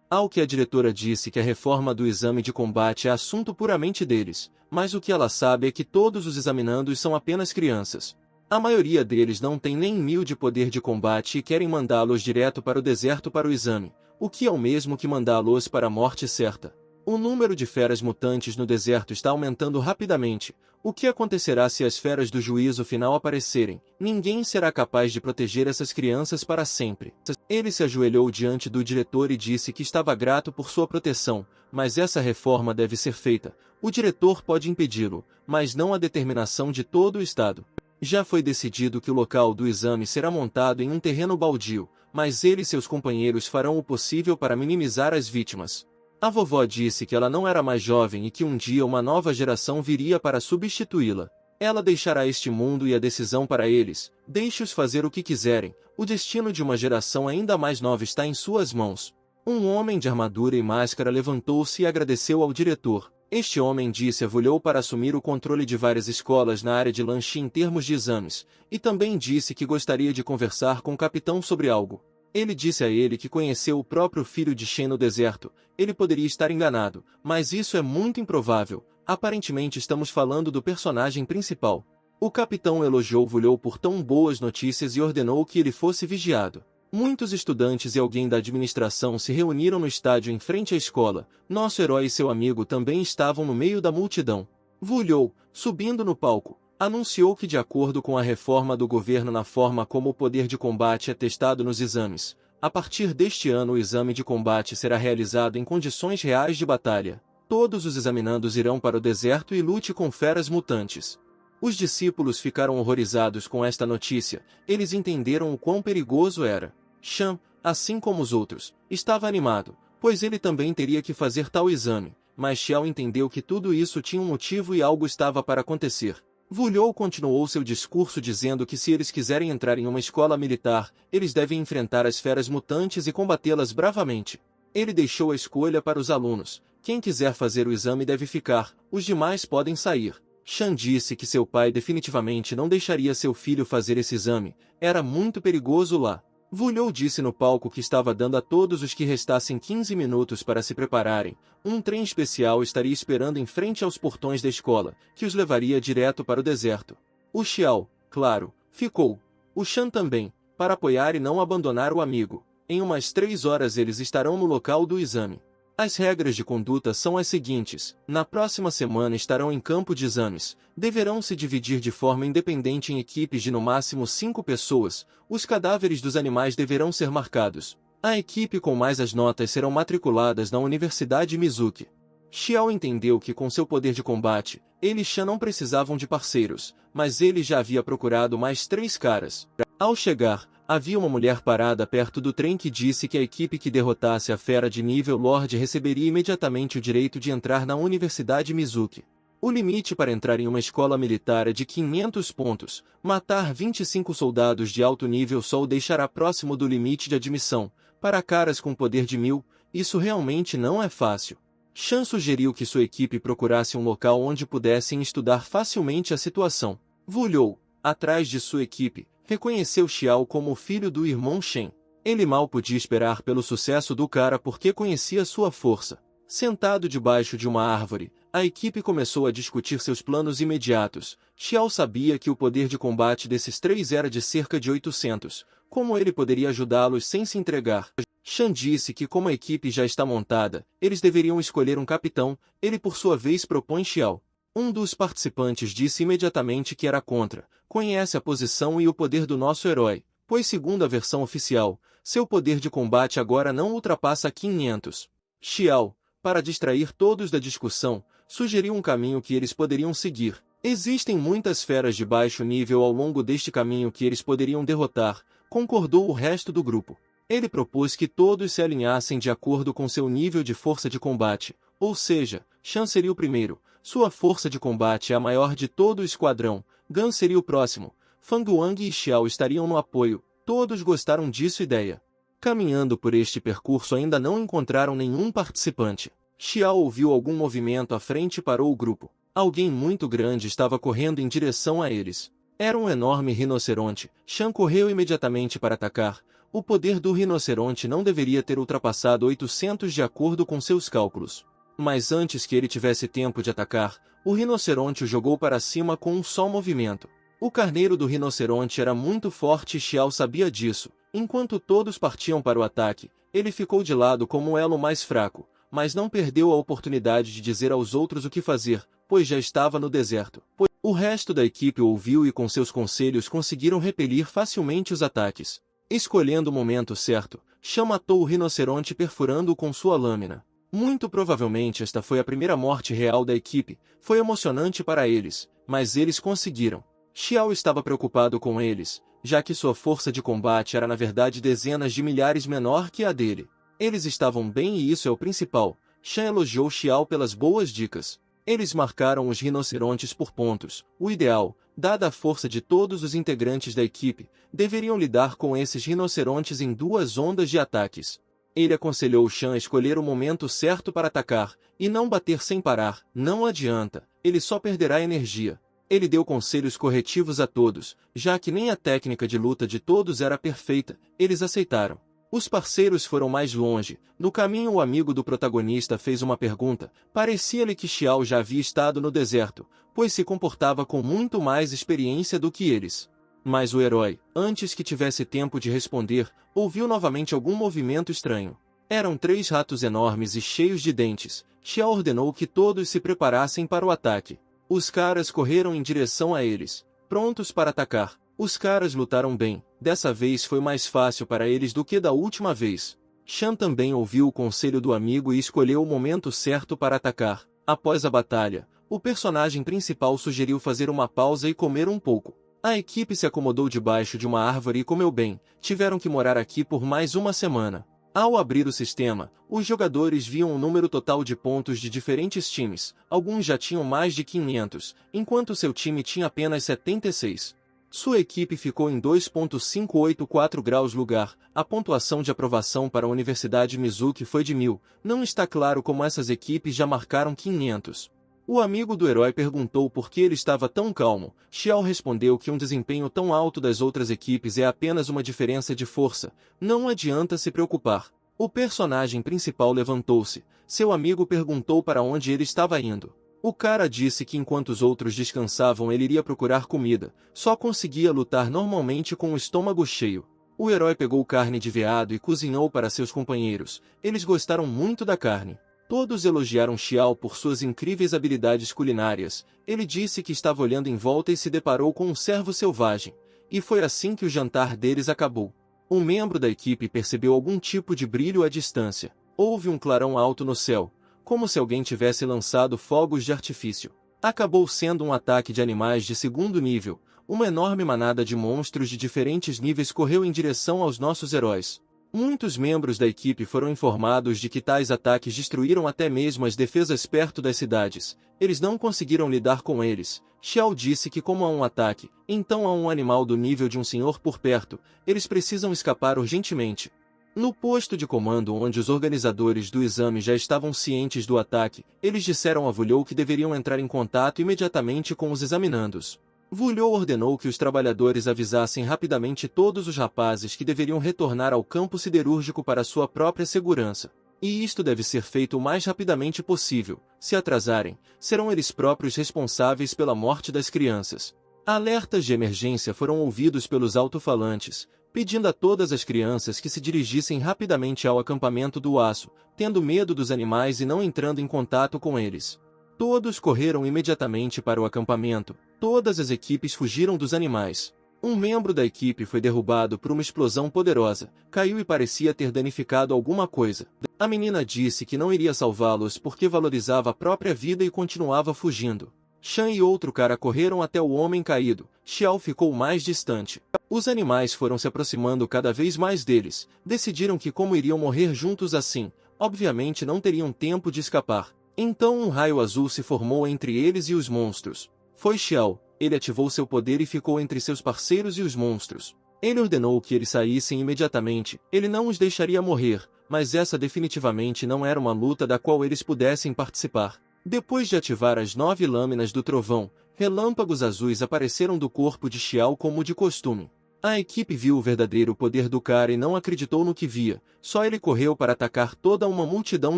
Ao que a diretora disse que a reforma do exame de combate é assunto puramente deles, mas o que ela sabe é que todos os examinandos são apenas crianças. A maioria deles não tem nem 1000 de poder de combate e querem mandá-los direto para o deserto para o exame, o que é o mesmo que mandá-los para a morte certa. O número de feras mutantes no deserto está aumentando rapidamente. O que acontecerá se as feras do juízo final aparecerem? Ninguém será capaz de proteger essas crianças para sempre. Ele se ajoelhou diante do diretor e disse que estava grato por sua proteção, mas essa reforma deve ser feita. O diretor pode impedi-lo, mas não a determinação de todo o estado. Já foi decidido que o local do exame será montado em um terreno baldio, mas ele e seus companheiros farão o possível para minimizar as vítimas. A vovó disse que ela não era mais jovem e que um dia uma nova geração viria para substituí-la. Ela deixará este mundo e a decisão para eles. Deixe-os fazer o que quiserem. O destino de uma geração ainda mais nova está em suas mãos. Um homem de armadura e máscara levantou-se e agradeceu ao diretor. Este homem disse a Vulhou para assumir o controle de várias escolas na área de Lanchi em termos de exames, e também disse que gostaria de conversar com o capitão sobre algo. Ele disse a ele que conheceu o próprio filho de Shen no deserto. Ele poderia estar enganado, mas isso é muito improvável. Aparentemente estamos falando do personagem principal. O capitão elogiou Vu Liu por tão boas notícias e ordenou que ele fosse vigiado. Muitos estudantes e alguém da administração se reuniram no estádio em frente à escola. Nosso herói e seu amigo também estavam no meio da multidão. Vu Liu, subindo no palco, anunciou que, de acordo com a reforma do governo na forma como o poder de combate é testado nos exames, a partir deste ano o exame de combate será realizado em condições reais de batalha. Todos os examinandos irão para o deserto e lute com feras mutantes. Os discípulos ficaram horrorizados com esta notícia. Eles entenderam o quão perigoso era. Shan, assim como os outros, estava animado, pois ele também teria que fazer tal exame, mas Xiao entendeu que tudo isso tinha um motivo e algo estava para acontecer. Vu Liu continuou seu discurso dizendo que se eles quiserem entrar em uma escola militar, eles devem enfrentar as feras mutantes e combatê-las bravamente. Ele deixou a escolha para os alunos. Quem quiser fazer o exame deve ficar, os demais podem sair. Shan disse que seu pai definitivamente não deixaria seu filho fazer esse exame, era muito perigoso lá. Vu Liu disse no palco que estava dando a todos os que restassem 15 minutos para se prepararem. Um trem especial estaria esperando em frente aos portões da escola, que os levaria direto para o deserto. O Xiao, claro, ficou. O Shan também, para apoiar e não abandonar o amigo. Em umas 3 horas eles estarão no local do exame. As regras de conduta são as seguintes: na próxima semana estarão em campo de exames, deverão se dividir de forma independente em equipes de no máximo 5 pessoas, os cadáveres dos animais deverão ser marcados. A equipe com mais as notas serão matriculadas na Universidade Mizuki. Xiao entendeu que com seu poder de combate, ele e Shan não precisavam de parceiros, mas ele já havia procurado mais 3 caras. Ao chegar, havia uma mulher parada perto do trem que disse que a equipe que derrotasse a fera de nível Lorde receberia imediatamente o direito de entrar na Universidade Mizuki. O limite para entrar em uma escola militar é de 500 pontos. Matar 25 soldados de alto nível só o deixará próximo do limite de admissão. Para caras com poder de 1000, isso realmente não é fácil. Shan sugeriu que sua equipe procurasse um local onde pudessem estudar facilmente a situação. Vu Liu, atrás de sua equipe, reconheceu Xiao como o filho do irmão Shen. Ele mal podia esperar pelo sucesso do cara porque conhecia sua força. Sentado debaixo de uma árvore, a equipe começou a discutir seus planos imediatos. Xiao sabia que o poder de combate desses 3 era de cerca de 800. Como ele poderia ajudá-los sem se entregar? Shan disse que como a equipe já está montada, eles deveriam escolher um capitão. Ele por sua vez propõe Xiao. Um dos participantes disse imediatamente que era contra. Conhece a posição e o poder do nosso herói, pois segundo a versão oficial, seu poder de combate agora não ultrapassa 500. Xiao, para distrair todos da discussão, sugeriu um caminho que eles poderiam seguir. Existem muitas feras de baixo nível ao longo deste caminho que eles poderiam derrotar, concordou o resto do grupo. Ele propôs que todos se alinhassem de acordo com seu nível de força de combate, ou seja, Shan seria o primeiro, sua força de combate é a maior de todo o esquadrão, Gan seria o próximo, Fang Wang e Xiao estariam no apoio, todos gostaram disso ideia. Caminhando por este percurso ainda não encontraram nenhum participante. Xiao ouviu algum movimento à frente e parou o grupo. Alguém muito grande estava correndo em direção a eles. Era um enorme rinoceronte. Shan correu imediatamente para atacar. O poder do rinoceronte não deveria ter ultrapassado 800 de acordo com seus cálculos. Mas antes que ele tivesse tempo de atacar, o rinoceronte o jogou para cima com um só movimento. O carneiro do rinoceronte era muito forte e Xiao sabia disso. Enquanto todos partiam para o ataque, ele ficou de lado como o elo mais fraco, mas não perdeu a oportunidade de dizer aos outros o que fazer, pois já estava no deserto. O resto da equipe ouviu e com seus conselhos conseguiram repelir facilmente os ataques. Escolhendo o momento certo, Shan matou o rinoceronte perfurando-o com sua lâmina. Muito provavelmente esta foi a primeira morte real da equipe. Foi emocionante para eles, mas eles conseguiram. Xiao estava preocupado com eles, já que sua força de combate era na verdade dezenas de milhares menor que a dele. Eles estavam bem e isso é o principal. Shan elogiou Xiao pelas boas dicas. Eles marcaram os rinocerontes por pontos. O ideal, dada a força de todos os integrantes da equipe, deveriam lidar com esses rinocerontes em 2 ondas de ataques. Ele aconselhou Shan a escolher o momento certo para atacar, e não bater sem parar. Não adianta, ele só perderá energia. Ele deu conselhos corretivos a todos, já que nem a técnica de luta de todos era perfeita, eles aceitaram. Os parceiros foram mais longe. No caminho, o amigo do protagonista fez uma pergunta. Parecia-lhe que Xiao já havia estado no deserto, pois se comportava com muito mais experiência do que eles. Mas o herói, antes que tivesse tempo de responder, ouviu novamente algum movimento estranho. Eram 3 ratos enormes e cheios de dentes. Xiao ordenou que todos se preparassem para o ataque. Os caras correram em direção a eles, prontos para atacar. Os caras lutaram bem. Dessa vez foi mais fácil para eles do que da última vez. Shan também ouviu o conselho do amigo e escolheu o momento certo para atacar. Após a batalha, o personagem principal sugeriu fazer uma pausa e comer um pouco. A equipe se acomodou debaixo de uma árvore e comeu bem. Tiveram que morar aqui por mais uma semana. Ao abrir o sistema, os jogadores viam o número total de pontos de diferentes times. Alguns já tinham mais de 500, enquanto seu time tinha apenas 76. Sua equipe ficou em 2,584 graus lugar. A pontuação de aprovação para a Universidade Mizuki foi de 1000. Não está claro como essas equipes já marcaram 500. O amigo do herói perguntou por que ele estava tão calmo. Xiao respondeu que um desempenho tão alto das outras equipes é apenas uma diferença de força. Não adianta se preocupar. O personagem principal levantou-se. Seu amigo perguntou para onde ele estava indo. O cara disse que enquanto os outros descansavam ele iria procurar comida, só conseguia lutar normalmente com o estômago cheio. O herói pegou carne de veado e cozinhou para seus companheiros. Eles gostaram muito da carne. Todos elogiaram Xiao por suas incríveis habilidades culinárias. Ele disse que estava olhando em volta e se deparou com um cervo selvagem. E foi assim que o jantar deles acabou. Um membro da equipe percebeu algum tipo de brilho à distância. Houve um clarão alto no céu, como se alguém tivesse lançado fogos de artifício. Acabou sendo um ataque de animais de segundo nível. Uma enorme manada de monstros de diferentes níveis correu em direção aos nossos heróis. Muitos membros da equipe foram informados de que tais ataques destruíram até mesmo as defesas perto das cidades. Eles não conseguiram lidar com eles. Xiao disse que como há um ataque, então há um animal do nível de um senhor por perto, eles precisam escapar urgentemente. No posto de comando onde os organizadores do exame já estavam cientes do ataque, eles disseram a Vulhou que deveriam entrar em contato imediatamente com os examinandos. Vulhou ordenou que os trabalhadores avisassem rapidamente todos os rapazes que deveriam retornar ao campo siderúrgico para sua própria segurança. E isto deve ser feito o mais rapidamente possível. Se atrasarem, serão eles próprios responsáveis pela morte das crianças. Alertas de emergência foram ouvidos pelos alto-falantes, pedindo a todas as crianças que se dirigissem rapidamente ao acampamento do aço, tendo medo dos animais e não entrando em contato com eles. Todos correram imediatamente para o acampamento. Todas as equipes fugiram dos animais. Um membro da equipe foi derrubado por uma explosão poderosa, caiu e parecia ter danificado alguma coisa. A menina disse que não iria salvá-los porque valorizava a própria vida e continuava fugindo. Shan e outro cara correram até o homem caído. Xiao ficou mais distante. Os animais foram se aproximando cada vez mais deles. Decidiram que como iriam morrer juntos assim, obviamente não teriam tempo de escapar. Então um raio azul se formou entre eles e os monstros. Foi Xiao. Ele ativou seu poder e ficou entre seus parceiros e os monstros. Ele ordenou que eles saíssem imediatamente. Ele não os deixaria morrer, mas essa definitivamente não era uma luta da qual eles pudessem participar. Depois de ativar as 9 lâminas do trovão, relâmpagos azuis apareceram do corpo de Xiao como de costume. A equipe viu o verdadeiro poder do cara e não acreditou no que via. Só ele correu para atacar toda uma multidão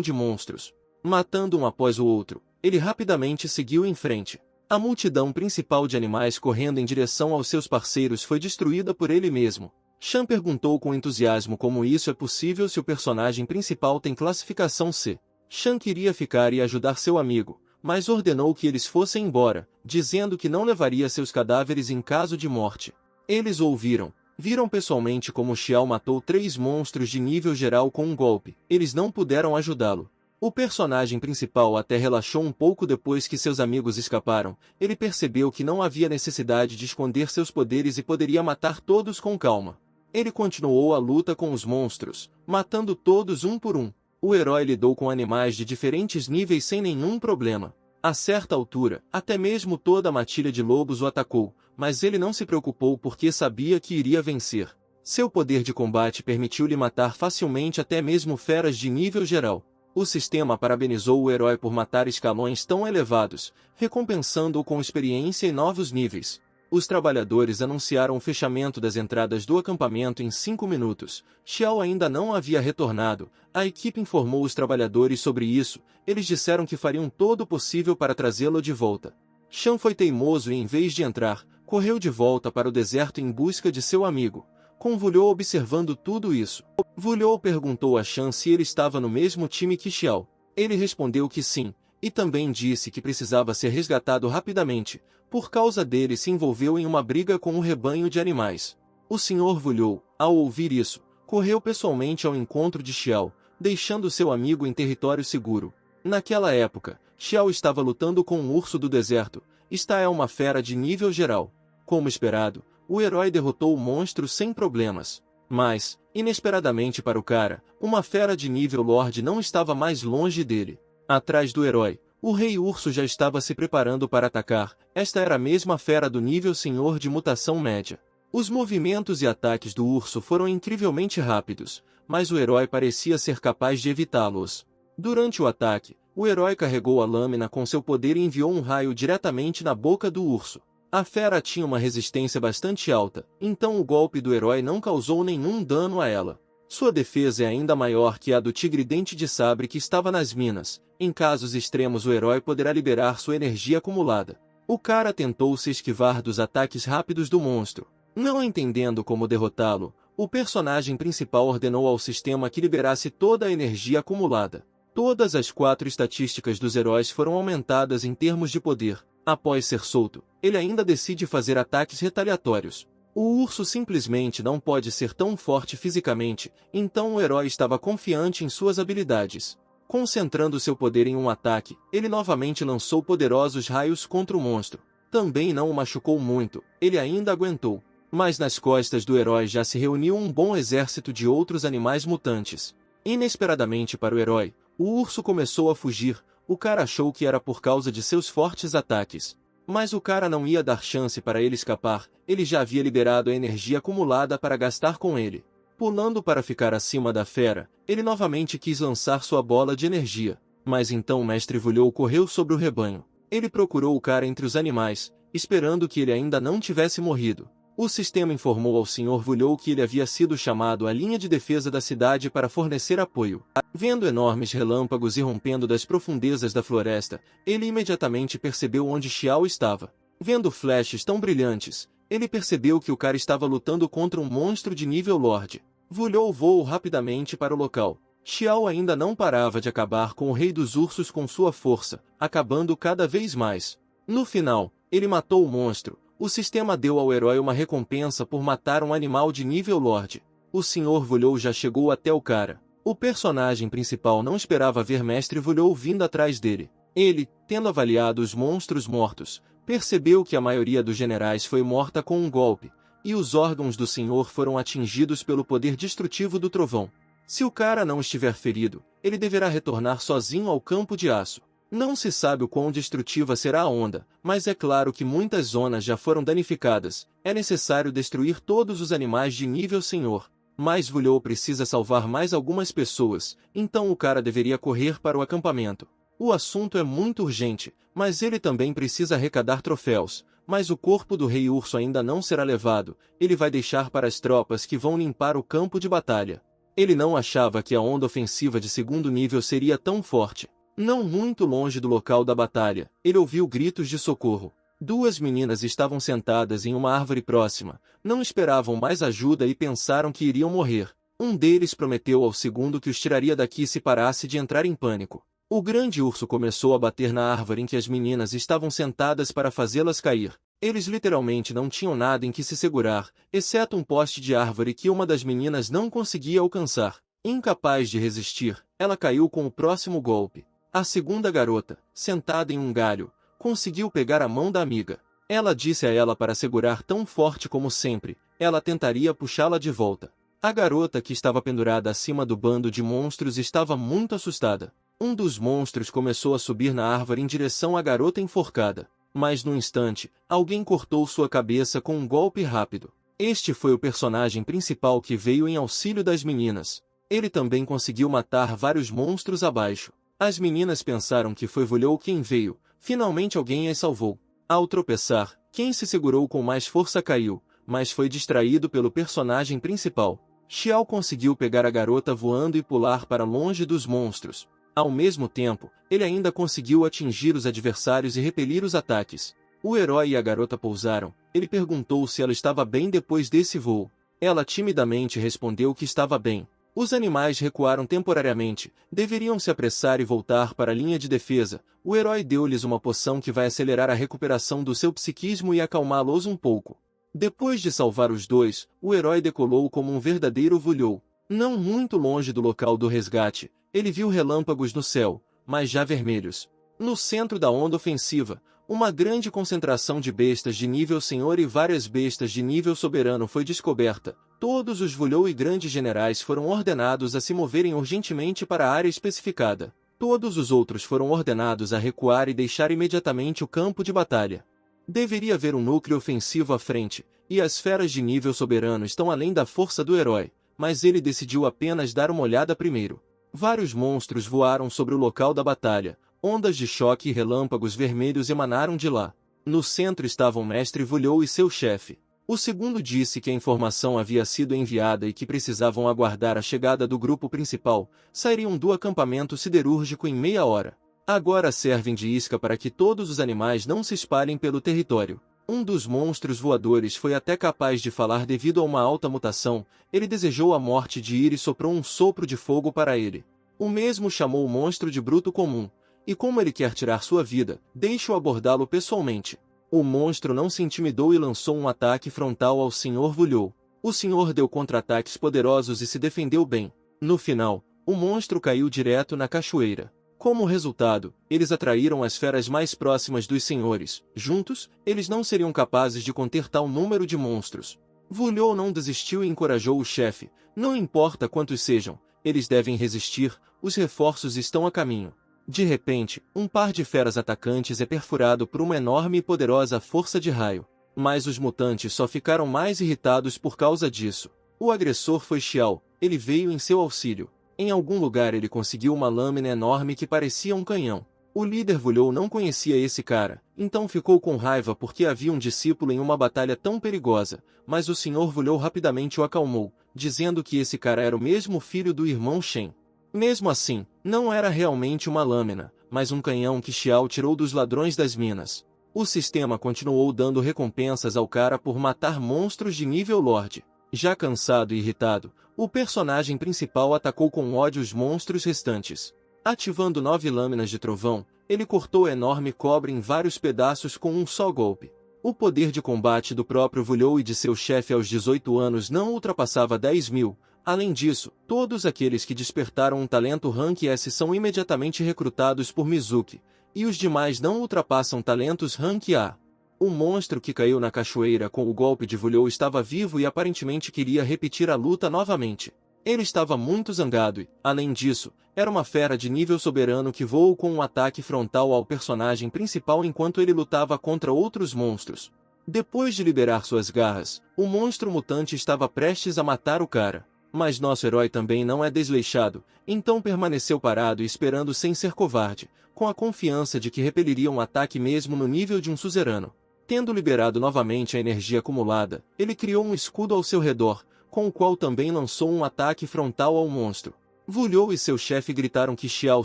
de monstros. Matando um após o outro, ele rapidamente seguiu em frente. A multidão principal de animais correndo em direção aos seus parceiros foi destruída por ele mesmo. Shan perguntou com entusiasmo como isso é possível se o personagem principal tem classificação C. Shan queria ficar e ajudar seu amigo, mas ordenou que eles fossem embora, dizendo que não levaria seus cadáveres em caso de morte. Eles ouviram. Viram pessoalmente como Xiao matou 3 monstros de nível geral com um golpe. Eles não puderam ajudá-lo. O personagem principal até relaxou um pouco depois que seus amigos escaparam. Ele percebeu que não havia necessidade de esconder seus poderes e poderia matar todos com calma. Ele continuou a luta com os monstros, matando todos um por um. O herói lidou com animais de diferentes níveis sem nenhum problema. A certa altura, até mesmo toda a matilha de lobos o atacou, mas ele não se preocupou porque sabia que iria vencer. Seu poder de combate permitiu-lhe matar facilmente até mesmo feras de nível geral. O sistema parabenizou o herói por matar escalões tão elevados, recompensando-o com experiência e novos níveis. Os trabalhadores anunciaram o fechamento das entradas do acampamento em 5 minutos. Xiao ainda não havia retornado. A equipe informou os trabalhadores sobre isso. Eles disseram que fariam todo o possível para trazê-lo de volta. Shan foi teimoso e, em vez de entrar, correu de volta para o deserto em busca de seu amigo. Com Wu Liu observando tudo isso, Wu Liu perguntou a Shan se ele estava no mesmo time que Xiao. Ele respondeu que sim, e também disse que precisava ser resgatado rapidamente. Por causa dele se envolveu em uma briga com um rebanho de animais. O Sr. Wu Liu, ao ouvir isso, correu pessoalmente ao encontro de Xiao, deixando seu amigo em território seguro. Naquela época, Xiao estava lutando com um urso do deserto. Esta é uma fera de nível geral. Como esperado, o herói derrotou o monstro sem problemas. Mas, inesperadamente para o cara, uma fera de nível Lorde não estava mais longe dele. Atrás do herói, o Rei Urso já estava se preparando para atacar. Esta era a mesma fera do nível Senhor de mutação média. Os movimentos e ataques do urso foram incrivelmente rápidos, mas o herói parecia ser capaz de evitá-los. Durante o ataque, o herói carregou a lâmina com seu poder e enviou um raio diretamente na boca do urso. A fera tinha uma resistência bastante alta, então o golpe do herói não causou nenhum dano a ela. Sua defesa é ainda maior que a do tigre dente de sabre que estava nas minas. Em casos extremos o herói poderá liberar sua energia acumulada. O cara tentou se esquivar dos ataques rápidos do monstro. Não entendendo como derrotá-lo, o personagem principal ordenou ao sistema que liberasse toda a energia acumulada. Todas as 4 estatísticas dos heróis foram aumentadas em termos de poder. Após ser solto, ele ainda decide fazer ataques retaliatórios. O urso simplesmente não pode ser tão forte fisicamente, então o herói estava confiante em suas habilidades. Concentrando seu poder em um ataque, ele novamente lançou poderosos raios contra o monstro. Também não o machucou muito, ele ainda aguentou. Mas nas costas do herói já se reuniu um bom exército de outros animais mutantes. Inesperadamente para o herói, o urso começou a fugir. O cara achou que era por causa de seus fortes ataques. Mas o cara não ia dar chance para ele escapar, ele já havia liberado a energia acumulada para gastar com ele. Pulando para ficar acima da fera, ele novamente quis lançar sua bola de energia. Mas então o mestre Wu Liu correu sobre o rebanho. Ele procurou o cara entre os animais, esperando que ele ainda não tivesse morrido. O sistema informou ao Sr. Wu Liu que ele havia sido chamado à linha de defesa da cidade para fornecer apoio. Vendo enormes relâmpagos irrompendo das profundezas da floresta, ele imediatamente percebeu onde Xiao estava. Vendo flashes tão brilhantes, ele percebeu que o cara estava lutando contra um monstro de nível Lorde. Wu Liu voou rapidamente para o local. Xiao ainda não parava de acabar com o Rei dos Ursos com sua força, acabando cada vez mais. No final, ele matou o monstro. O sistema deu ao herói uma recompensa por matar um animal de nível Lorde. O Sr. Wu Liu já chegou até o cara. O personagem principal não esperava ver Mestre Wu Liu vindo atrás dele. Ele, tendo avaliado os monstros mortos, percebeu que a maioria dos generais foi morta com um golpe, e os órgãos do senhor foram atingidos pelo poder destrutivo do trovão. Se o cara não estiver ferido, ele deverá retornar sozinho ao campo de aço. Não se sabe o quão destrutiva será a onda, mas é claro que muitas zonas já foram danificadas. É necessário destruir todos os animais de nível senhor. Mas Wu Liu precisa salvar mais algumas pessoas, então o cara deveria correr para o acampamento. O assunto é muito urgente, mas ele também precisa arrecadar troféus. Mas o corpo do Rei Urso ainda não será levado, ele vai deixar para as tropas que vão limpar o campo de batalha. Ele não achava que a onda ofensiva de segundo nível seria tão forte. Não muito longe do local da batalha, ele ouviu gritos de socorro. 2 meninas estavam sentadas em uma árvore próxima, não esperavam mais ajuda e pensaram que iriam morrer. Um deles prometeu ao segundo que os tiraria daqui se parasse de entrar em pânico. O grande urso começou a bater na árvore em que as meninas estavam sentadas para fazê-las cair. Eles literalmente não tinham nada em que se segurar, exceto um poste de árvore que uma das meninas não conseguia alcançar. Incapaz de resistir, ela caiu com o próximo golpe. A segunda garota, sentada em um galho, conseguiu pegar a mão da amiga. Ela disse a ela para segurar tão forte como sempre, ela tentaria puxá-la de volta. A garota que estava pendurada acima do bando de monstros estava muito assustada. Um dos monstros começou a subir na árvore em direção à garota enforcada. Mas no instante, alguém cortou sua cabeça com um golpe rápido. Este foi o personagem principal que veio em auxílio das meninas. Ele também conseguiu matar vários monstros abaixo. As meninas pensaram que foi Wu Liu quem veio, finalmente alguém as salvou. Ao tropeçar, Quem se segurou com mais força caiu, mas foi distraído pelo personagem principal. Xiao conseguiu pegar a garota voando e pular para longe dos monstros. Ao mesmo tempo, ele ainda conseguiu atingir os adversários e repelir os ataques. O herói e a garota pousaram. Ele perguntou se ela estava bem depois desse voo. Ela timidamente respondeu que estava bem. Os animais recuaram temporariamente, deveriam se apressar e voltar para a linha de defesa. O herói deu-lhes uma poção que vai acelerar a recuperação do seu psiquismo e acalmá-los um pouco. Depois de salvar os dois, o herói decolou como um verdadeiro vulhou. Não muito longe do local do resgate, ele viu relâmpagos no céu, mas já vermelhos. No centro da onda ofensiva, uma grande concentração de bestas de nível senhor e várias bestas de nível soberano foi descoberta. Todos os vulhou e grandes generais foram ordenados a se moverem urgentemente para a área especificada. Todos os outros foram ordenados a recuar e deixar imediatamente o campo de batalha. Deveria haver um núcleo ofensivo à frente, e as feras de nível soberano estão além da força do herói, mas ele decidiu apenas dar uma olhada primeiro. Vários monstros voaram sobre o local da batalha, ondas de choque e relâmpagos vermelhos emanaram de lá. No centro estavam Mestre Vulhou e seu chefe. O segundo disse que a informação havia sido enviada e que precisavam aguardar a chegada do grupo principal, sairiam do acampamento siderúrgico em meia hora. Agora servem de isca para que todos os animais não se espalhem pelo território. Um dos monstros voadores foi até capaz de falar devido a uma alta mutação. Ele desejou a morte de Ir e soprou um sopro de fogo para ele. O mesmo chamou o monstro de bruto comum. E como ele quer tirar sua vida, deixe-o abordá-lo pessoalmente. O monstro não se intimidou e lançou um ataque frontal ao Sr. Vulhou. O senhor deu contra-ataques poderosos e se defendeu bem. No final, o monstro caiu direto na cachoeira. Como resultado, eles atraíram as feras mais próximas dos senhores. Juntos, eles não seriam capazes de conter tal número de monstros. Vulhou não desistiu e encorajou o chefe. Não importa quantos sejam, eles devem resistir, os reforços estão a caminho. De repente, um par de feras atacantes é perfurado por uma enorme e poderosa força de raio. Mas os mutantes só ficaram mais irritados por causa disso. O agressor foi Xiao, ele veio em seu auxílio. Em algum lugar ele conseguiu uma lâmina enorme que parecia um canhão. O líder Vulhou não conhecia esse cara, então ficou com raiva porque havia um discípulo em uma batalha tão perigosa, mas o Sr. Vulhou rapidamente o acalmou, dizendo que esse cara era o mesmo filho do irmão Shen. Mesmo assim, não era realmente uma lâmina, mas um canhão que Xiao tirou dos ladrões das minas. O sistema continuou dando recompensas ao cara por matar monstros de nível Lorde. Já cansado e irritado, o personagem principal atacou com ódio os monstros restantes. Ativando 9 lâminas de trovão, ele cortou a enorme cobra em vários pedaços com um só golpe. O poder de combate do próprio Vulhou e de seu chefe aos 18 anos não ultrapassava 10.000. Além disso, todos aqueles que despertaram um talento Rank S são imediatamente recrutados por Mizuki, e os demais não ultrapassam talentos Rank A. O monstro que caiu na cachoeira com o golpe de Vulhou estava vivo e aparentemente queria repetir a luta novamente. Ele estava muito zangado e, além disso, era uma fera de nível soberano que voou com um ataque frontal ao personagem principal enquanto ele lutava contra outros monstros. Depois de liberar suas garras, o monstro mutante estava prestes a matar o cara. Mas nosso herói também não é desleixado, então permaneceu parado e esperando sem ser covarde, com a confiança de que repeliria um ataque mesmo no nível de um suzerano. Tendo liberado novamente a energia acumulada, ele criou um escudo ao seu redor, com o qual também lançou um ataque frontal ao monstro. Vulhou e seu chefe gritaram que Xiao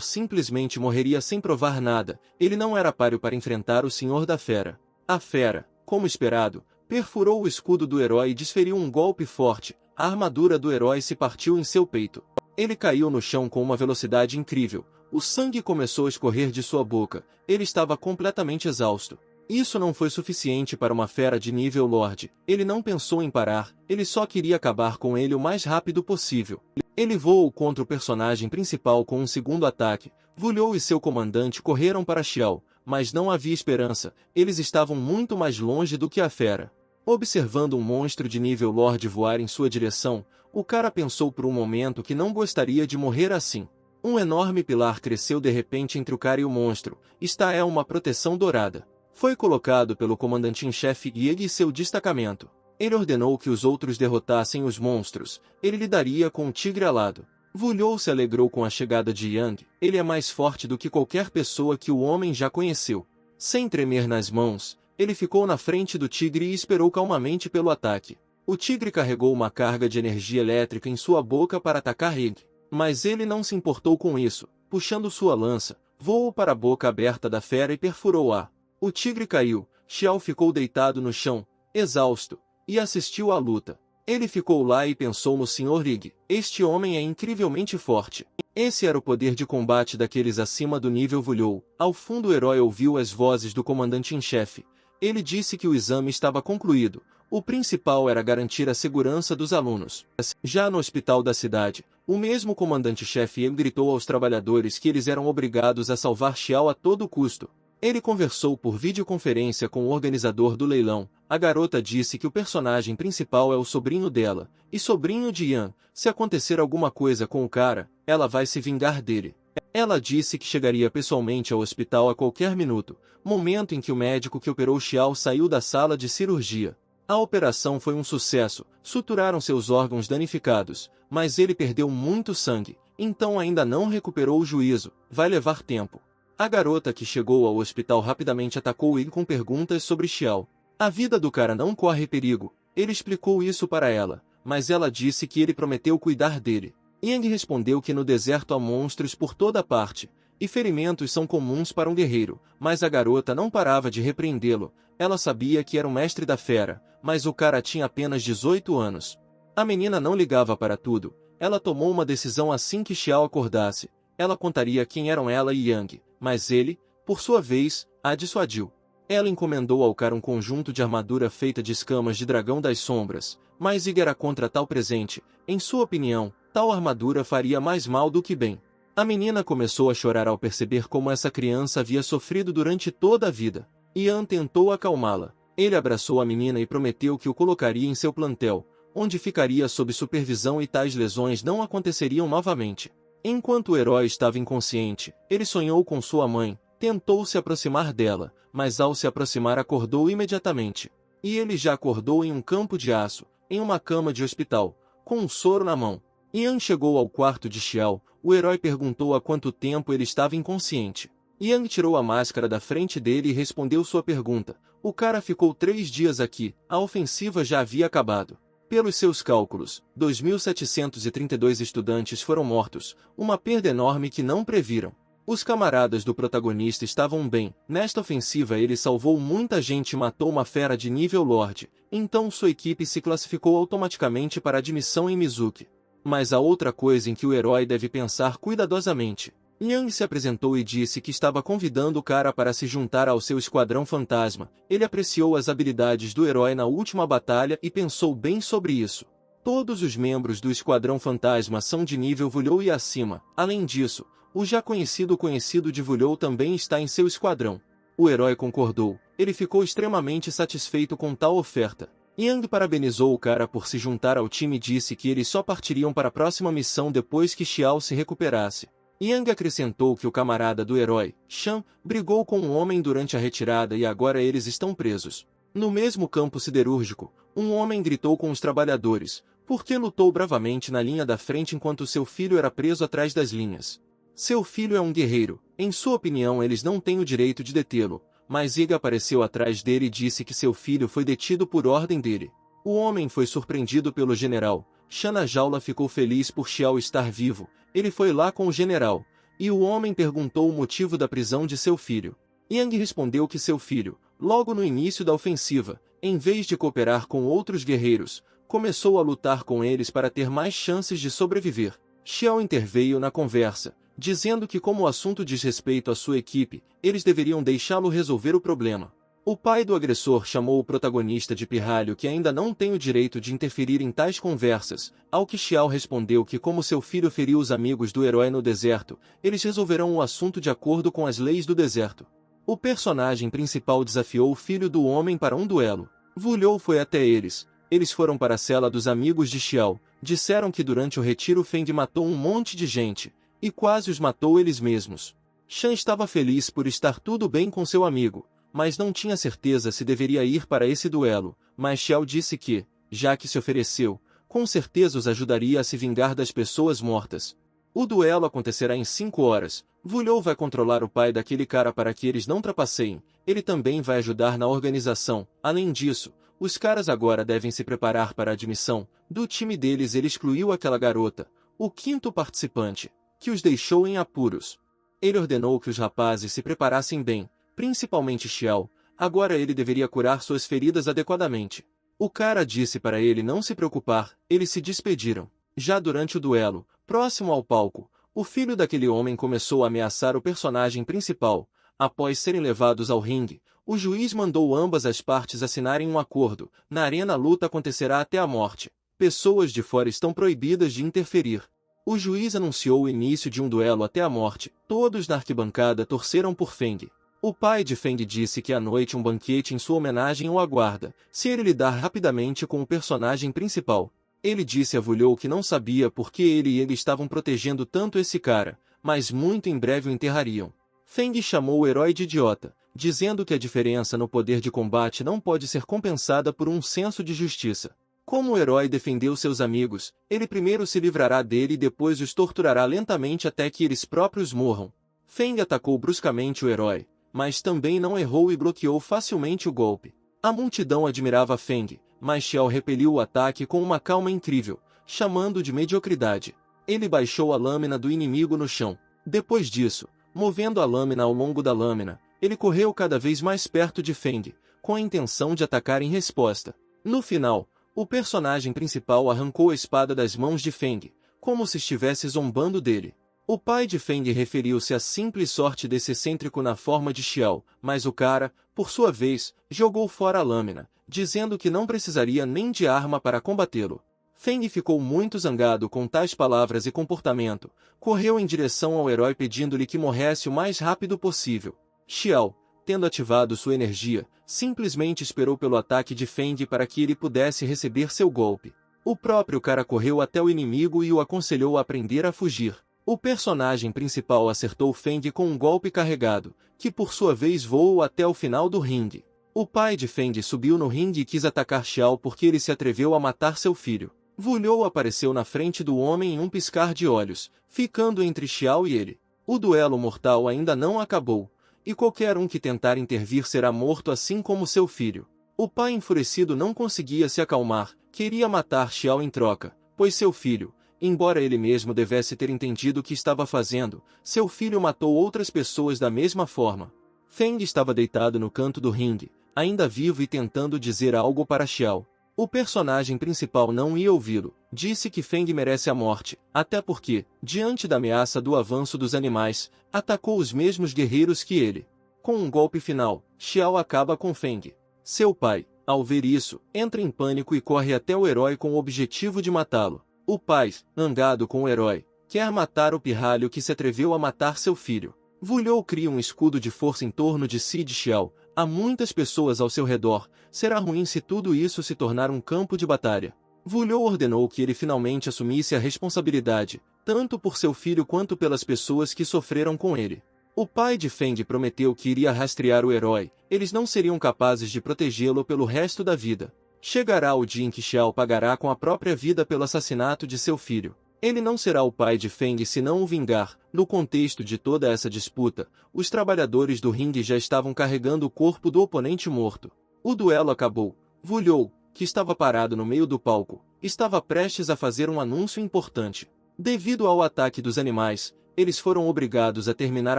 simplesmente morreria sem provar nada, ele não era páreo para enfrentar o Senhor da Fera. A fera, como esperado, perfurou o escudo do herói e desferiu um golpe forte. A armadura do herói se partiu em seu peito. Ele caiu no chão com uma velocidade incrível. O sangue começou a escorrer de sua boca. Ele estava completamente exausto. Isso não foi suficiente para uma fera de nível Lorde. Ele não pensou em parar, ele só queria acabar com ele o mais rápido possível. Ele voou contra o personagem principal com um segundo ataque. Vulhou e seu comandante correram para Xiao, mas não havia esperança. Eles estavam muito mais longe do que a fera. Observando um monstro de nível Lorde voar em sua direção, o cara pensou por um momento que não gostaria de morrer assim. Um enorme pilar cresceu de repente entre o cara e o monstro. Esta é uma proteção dourada. Foi colocado pelo comandante em chefe Yeg e seu destacamento. Ele ordenou que os outros derrotassem os monstros. Ele lidaria com o tigre alado. Vulhou se alegrou com a chegada de Yang. Ele é mais forte do que qualquer pessoa que o homem já conheceu. Sem tremer nas mãos, Ele ficou na frente do tigre e esperou calmamente pelo ataque. O tigre carregou uma carga de energia elétrica em sua boca para atacar Ig. Mas ele não se importou com isso. Puxando sua lança, voou para a boca aberta da fera e perfurou-a. O tigre caiu. Xiao ficou deitado no chão, exausto, e assistiu à luta. Ele ficou lá e pensou no Sr. Ig. Este homem é incrivelmente forte. Esse era o poder de combate daqueles acima do nível Vulhou. Ao fundo o herói ouviu as vozes do comandante em chefe. Ele disse que o exame estava concluído. O principal era garantir a segurança dos alunos. Já no hospital da cidade, o mesmo comandante-chefe gritou aos trabalhadores que eles eram obrigados a salvar Xiao a todo custo. Ele conversou por videoconferência com o organizador do leilão. A garota disse que o personagem principal é o sobrinho dela, e sobrinho de Yan. Se acontecer alguma coisa com o cara, ela vai se vingar dele. Ela disse que chegaria pessoalmente ao hospital a qualquer minuto, momento em que o médico que operou Xiao saiu da sala de cirurgia. A operação foi um sucesso, suturaram seus órgãos danificados, mas ele perdeu muito sangue, então ainda não recuperou o juízo, vai levar tempo. A garota que chegou ao hospital rapidamente atacou ele com perguntas sobre Xiao. A vida do cara não corre perigo, ele explicou isso para ela, mas ela disse que ele prometeu cuidar dele. Yang respondeu que no deserto há monstros por toda parte, e ferimentos são comuns para um guerreiro, mas a garota não parava de repreendê-lo. Ela sabia que era o mestre da fera, mas o cara tinha apenas 18 anos. A menina não ligava para tudo, ela tomou uma decisão assim que Xiao acordasse. Ela contaria quem eram ela e Yang, mas ele, por sua vez, a dissuadiu. Ela encomendou ao cara um conjunto de armadura feita de escamas de dragão das sombras, mas Ig era contra tal presente. Em sua opinião, tal armadura faria mais mal do que bem. A menina começou a chorar ao perceber como essa criança havia sofrido durante toda a vida. Yan tentou acalmá-la. Ele abraçou a menina e prometeu que o colocaria em seu plantel, onde ficaria sob supervisão e tais lesões não aconteceriam novamente. Enquanto o herói estava inconsciente, ele sonhou com sua mãe, tentou se aproximar dela, mas ao se aproximar acordou imediatamente. E ele já acordou em um campo de aço, em uma cama de hospital, com um soro na mão. Yan chegou ao quarto de Xiao. O herói perguntou há quanto tempo ele estava inconsciente. Yang tirou a máscara da frente dele e respondeu sua pergunta. O cara ficou 3 dias aqui, a ofensiva já havia acabado. Pelos seus cálculos, 2.732 estudantes foram mortos, uma perda enorme que não previram. Os camaradas do protagonista estavam bem. Nesta ofensiva ele salvou muita gente e matou uma fera de nível Lorde, então sua equipe se classificou automaticamente para admissão em Mizuki. Mas há outra coisa em que o herói deve pensar cuidadosamente. Yang se apresentou e disse que estava convidando o cara para se juntar ao seu esquadrão fantasma. Ele apreciou as habilidades do herói na última batalha e pensou bem sobre isso. Todos os membros do esquadrão fantasma são de nível Vulhou e acima. Além disso, o já conhecido de Vulhou também está em seu esquadrão. O herói concordou. Ele ficou extremamente satisfeito com tal oferta. Yang parabenizou o cara por se juntar ao time e disse que eles só partiriam para a próxima missão depois que Xiao se recuperasse. Yang acrescentou que o camarada do herói, Shan, brigou com um homem durante a retirada e agora eles estão presos. No mesmo campo siderúrgico, um homem gritou com os trabalhadores, porque lutou bravamente na linha da frente enquanto seu filho era preso atrás das linhas. Seu filho é um guerreiro, em sua opinião eles não têm o direito de detê-lo, mas Iga apareceu atrás dele e disse que seu filho foi detido por ordem dele. O homem foi surpreendido pelo general. Shan na jaula ficou feliz por Xiao estar vivo. Ele foi lá com o general, e o homem perguntou o motivo da prisão de seu filho. Yang respondeu que seu filho, logo no início da ofensiva, em vez de cooperar com outros guerreiros, começou a lutar com eles para ter mais chances de sobreviver. Xiao interveio na conversa, dizendo que como o assunto diz respeito à sua equipe, eles deveriam deixá-lo resolver o problema. O pai do agressor chamou o protagonista de pirralho que ainda não tem o direito de interferir em tais conversas, ao que Xiao respondeu que como seu filho feriu os amigos do herói no deserto, eles resolverão o assunto de acordo com as leis do deserto. O personagem principal desafiou o filho do homem para um duelo. Vulhou foi até eles. Eles foram para a cela dos amigos de Xiao, disseram que durante o retiro Feng matou um monte de gente, e quase os matou eles mesmos. Shan estava feliz por estar tudo bem com seu amigo, mas não tinha certeza se deveria ir para esse duelo, mas Xiao disse que, já que se ofereceu, com certeza os ajudaria a se vingar das pessoas mortas. O duelo acontecerá em 5 horas. Vulhou vai controlar o pai daquele cara para que eles não trapaceiem. Ele também vai ajudar na organização. Além disso, os caras agora devem se preparar para a admissão. Do time deles ele excluiu aquela garota, o quinto participante, que os deixou em apuros. Ele ordenou que os rapazes se preparassem bem, principalmente Xiao. Agora ele deveria curar suas feridas adequadamente. O cara disse para ele não se preocupar. Eles se despediram. Já durante o duelo, próximo ao palco, o filho daquele homem começou a ameaçar o personagem principal. Após serem levados ao ringue, o juiz mandou ambas as partes assinarem um acordo. Na arena a luta acontecerá até a morte. Pessoas de fora estão proibidas de interferir. O juiz anunciou o início de um duelo até a morte. Todos na arquibancada torceram por Feng. O pai de Feng disse que à noite um banquete em sua homenagem o aguarda, se ele lidar rapidamente com o personagem principal. Ele disse a Vulhou que não sabia por que ele estavam protegendo tanto esse cara, mas muito em breve o enterrariam. Feng chamou o herói de idiota, dizendo que a diferença no poder de combate não pode ser compensada por um senso de justiça. Como o herói defendeu seus amigos, ele primeiro se livrará dele e depois os torturará lentamente até que eles próprios morram. Feng atacou bruscamente o herói, mas também não errou e bloqueou facilmente o golpe. A multidão admirava Feng, mas Xiao repeliu o ataque com uma calma incrível, chamando de mediocridade. Ele baixou a lâmina do inimigo no chão. Depois disso, movendo a lâmina ao longo da lâmina, ele correu cada vez mais perto de Feng, com a intenção de atacar em resposta. No final, o personagem principal arrancou a espada das mãos de Feng, como se estivesse zombando dele. O pai de Feng referiu-se à simples sorte desse excêntrico na forma de Xiao, mas o cara, por sua vez, jogou fora a lâmina, dizendo que não precisaria nem de arma para combatê-lo. Feng ficou muito zangado com tais palavras e comportamento, correu em direção ao herói pedindo-lhe que morresse o mais rápido possível. Xiao, tendo ativado sua energia, simplesmente esperou pelo ataque de Feng para que ele pudesse receber seu golpe. O próprio cara correu até o inimigo e o aconselhou a aprender a fugir. O personagem principal acertou Feng com um golpe carregado, que por sua vez voou até o final do ringue. O pai de Feng subiu no ringue e quis atacar Xiao porque ele se atreveu a matar seu filho. Vulhou apareceu na frente do homem em um piscar de olhos, ficando entre Xiao e ele. O duelo mortal ainda não acabou, e qualquer um que tentar intervir será morto assim como seu filho. O pai enfurecido não conseguia se acalmar, queria matar Xiao em troca, pois seu filho, embora ele mesmo devesse ter entendido o que estava fazendo, seu filho matou outras pessoas da mesma forma. Feng estava deitado no canto do ringue, ainda vivo e tentando dizer algo para Xiao. O personagem principal não ia ouvi-lo, disse que Feng merece a morte, até porque, diante da ameaça do avanço dos animais, atacou os mesmos guerreiros que ele. Com um golpe final, Xiao acaba com Feng. Seu pai, ao ver isso, entra em pânico e corre até o herói com o objetivo de matá-lo. O pai, zangado com o herói, quer matar o pirralho que se atreveu a matar seu filho. Vulhou cria um escudo de força em torno de si de Xiao. Há muitas pessoas ao seu redor, será ruim se tudo isso se tornar um campo de batalha. Vulhou ordenou que ele finalmente assumisse a responsabilidade, tanto por seu filho quanto pelas pessoas que sofreram com ele. O pai de Feng prometeu que iria rastrear o herói, eles não seriam capazes de protegê-lo pelo resto da vida. Chegará o dia em que Xiao pagará com a própria vida pelo assassinato de seu filho. Ele não será o pai de Feng se não o vingar. No contexto de toda essa disputa, os trabalhadores do ringue já estavam carregando o corpo do oponente morto. O duelo acabou. Vulhou, que estava parado no meio do palco, estava prestes a fazer um anúncio importante. Devido ao ataque dos animais, eles foram obrigados a terminar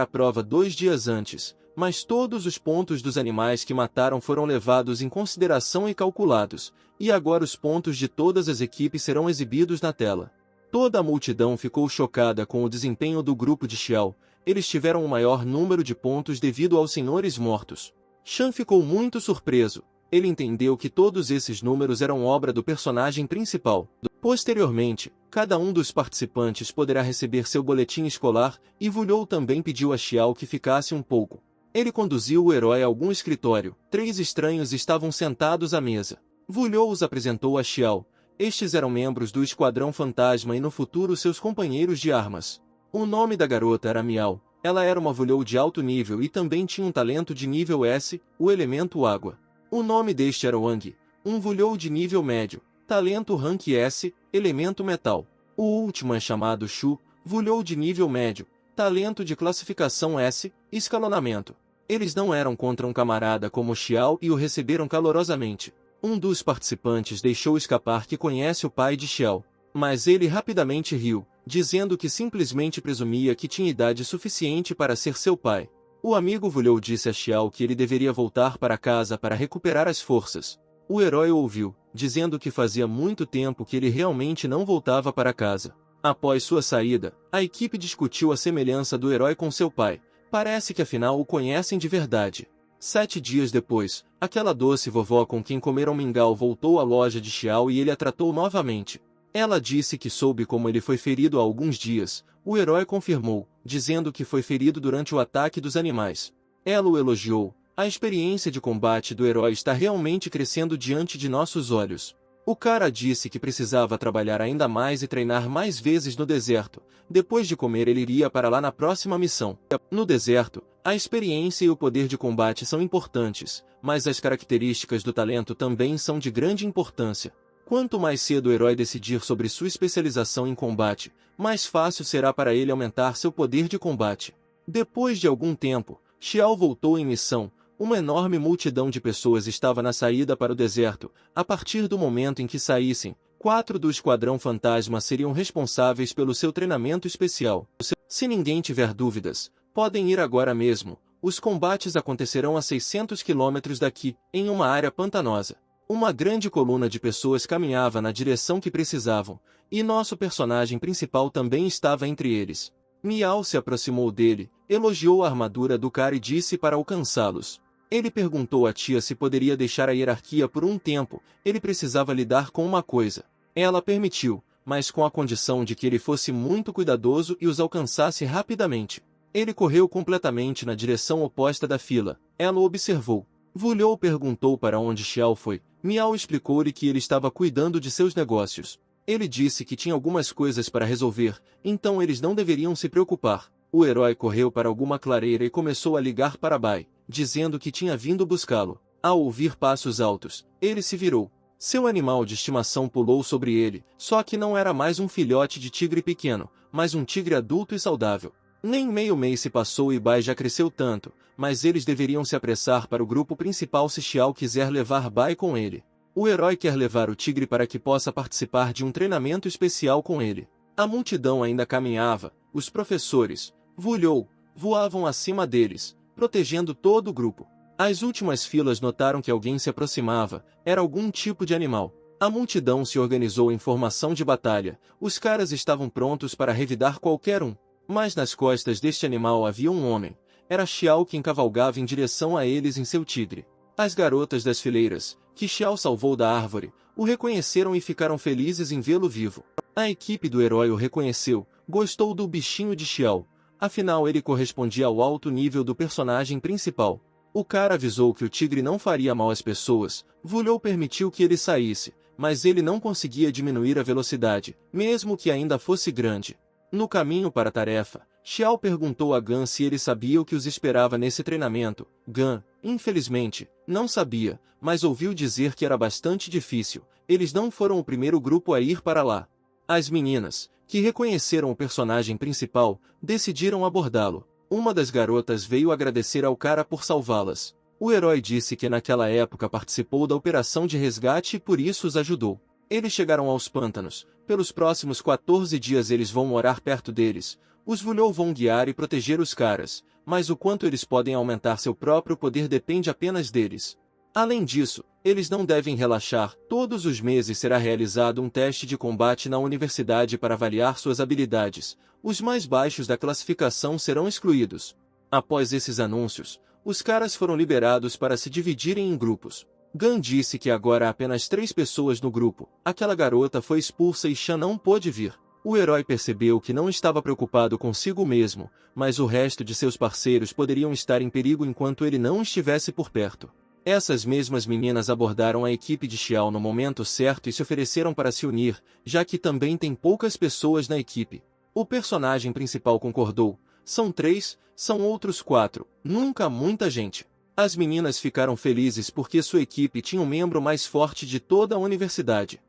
a prova 2 dias antes, mas todos os pontos dos animais que mataram foram levados em consideração e calculados, e agora os pontos de todas as equipes serão exibidos na tela. Toda a multidão ficou chocada com o desempenho do grupo de Xiao. Eles tiveram o maior número de pontos devido aos senhores mortos. Shan ficou muito surpreso. Ele entendeu que todos esses números eram obra do personagem principal. Posteriormente, cada um dos participantes poderá receber seu boletim escolar, e Vulhou também pediu a Xiao que ficasse um pouco. Ele conduziu o herói a algum escritório. 3 estranhos estavam sentados à mesa. Vulhou os apresentou a Xiao. Estes eram membros do Esquadrão Fantasma e no futuro seus companheiros de armas. O nome da garota era Miao. Ela era uma Vulhou de alto nível e também tinha um talento de nível S, o elemento água. O nome deste era Wang, um Vulhou de nível médio, talento Rank S, elemento metal. O último é chamado Shu, Vulhou de nível médio, talento de classificação S, escalonamento. Eles não eram contra um camarada como Xiao e o receberam calorosamente. Um dos participantes deixou escapar que conhece o pai de Xiao, mas ele rapidamente riu, dizendo que simplesmente presumia que tinha idade suficiente para ser seu pai. O amigo Vulhou disse a Xiao que ele deveria voltar para casa para recuperar as forças. O herói ouviu, dizendo que fazia muito tempo que ele realmente não voltava para casa. Após sua saída, a equipe discutiu a semelhança do herói com seu pai. Parece que afinal o conhecem de verdade. 7 dias depois, aquela doce vovó com quem comeram mingau voltou à loja de Xiao e ele a tratou novamente. Ela disse que soube como ele foi ferido há alguns dias. O herói confirmou, dizendo que foi ferido durante o ataque dos animais. Ela o elogiou. A experiência de combate do herói está realmente crescendo diante de nossos olhos. O cara disse que precisava trabalhar ainda mais e treinar mais vezes no deserto. Depois de comer ele iria para lá na próxima missão. No deserto, a experiência e o poder de combate são importantes, mas as características do talento também são de grande importância. Quanto mais cedo o herói decidir sobre sua especialização em combate, mais fácil será para ele aumentar seu poder de combate. Depois de algum tempo, Xiao voltou em missão. Uma enorme multidão de pessoas estava na saída para o deserto. A partir do momento em que saíssem, 4 do Esquadrão Fantasma seriam responsáveis pelo seu treinamento especial. Se ninguém tiver dúvidas, podem ir agora mesmo. Os combates acontecerão a 600 quilômetros daqui, em uma área pantanosa. Uma grande coluna de pessoas caminhava na direção que precisavam, e nosso personagem principal também estava entre eles. Miao se aproximou dele, elogiou a armadura do cara e disse para alcançá-los. Ele perguntou à tia se poderia deixar a hierarquia por um tempo, ele precisava lidar com uma coisa. Ela permitiu, mas com a condição de que ele fosse muito cuidadoso e os alcançasse rapidamente. Ele correu completamente na direção oposta da fila. Ela o observou. Vulhou perguntou para onde Xiao foi. Miao explicou-lhe que ele estava cuidando de seus negócios. Ele disse que tinha algumas coisas para resolver, então eles não deveriam se preocupar. O herói correu para alguma clareira e começou a ligar para Bai, dizendo que tinha vindo buscá-lo. Ao ouvir passos altos, ele se virou. Seu animal de estimação pulou sobre ele, só que não era mais um filhote de tigre pequeno, mas um tigre adulto e saudável. Nem meio mês se passou e Bai já cresceu tanto, mas eles deveriam se apressar para o grupo principal se Xiao quiser levar Bai com ele. O herói quer levar o tigre para que possa participar de um treinamento especial com ele. A multidão ainda caminhava, os professores, Vulhou, voavam acima deles, protegendo todo o grupo. As últimas filas notaram que alguém se aproximava, era algum tipo de animal. A multidão se organizou em formação de batalha, os caras estavam prontos para revidar qualquer um. Mas nas costas deste animal havia um homem. Era Xiao quem cavalgava em direção a eles em seu tigre. As garotas das fileiras, que Xiao salvou da árvore, o reconheceram e ficaram felizes em vê-lo vivo. A equipe do herói o reconheceu, gostou do bichinho de Xiao. Afinal ele correspondia ao alto nível do personagem principal. O cara avisou que o tigre não faria mal às pessoas. Vulhou permitiu que ele saísse, mas ele não conseguia diminuir a velocidade, mesmo que ainda fosse grande. No caminho para a tarefa, Xiao perguntou a Gan se ele sabia o que os esperava nesse treinamento. Gan, infelizmente, não sabia, mas ouviu dizer que era bastante difícil. Eles não foram o primeiro grupo a ir para lá. As meninas, que reconheceram o personagem principal, decidiram abordá-lo. Uma das garotas veio agradecer ao cara por salvá-las. O herói disse que naquela época participou da operação de resgate e por isso os ajudou. Eles chegaram aos pântanos. Pelos próximos 14 dias eles vão morar perto deles. Os Vulhou vão guiar e proteger os caras, mas o quanto eles podem aumentar seu próprio poder depende apenas deles. Além disso, eles não devem relaxar. Todos os meses será realizado um teste de combate na universidade para avaliar suas habilidades. Os mais baixos da classificação serão excluídos. Após esses anúncios, os caras foram liberados para se dividirem em grupos. Gan disse que agora há apenas 3 pessoas no grupo. Aquela garota foi expulsa e Shan não pôde vir. O herói percebeu que não estava preocupado consigo mesmo, mas o resto de seus parceiros poderiam estar em perigo enquanto ele não estivesse por perto. Essas mesmas meninas abordaram a equipe de Xiao no momento certo e se ofereceram para se unir, já que também tem poucas pessoas na equipe. O personagem principal concordou. São 3, são outros 4, nunca muita gente. As meninas ficaram felizes porque sua equipe tinha o membro mais forte de toda a universidade.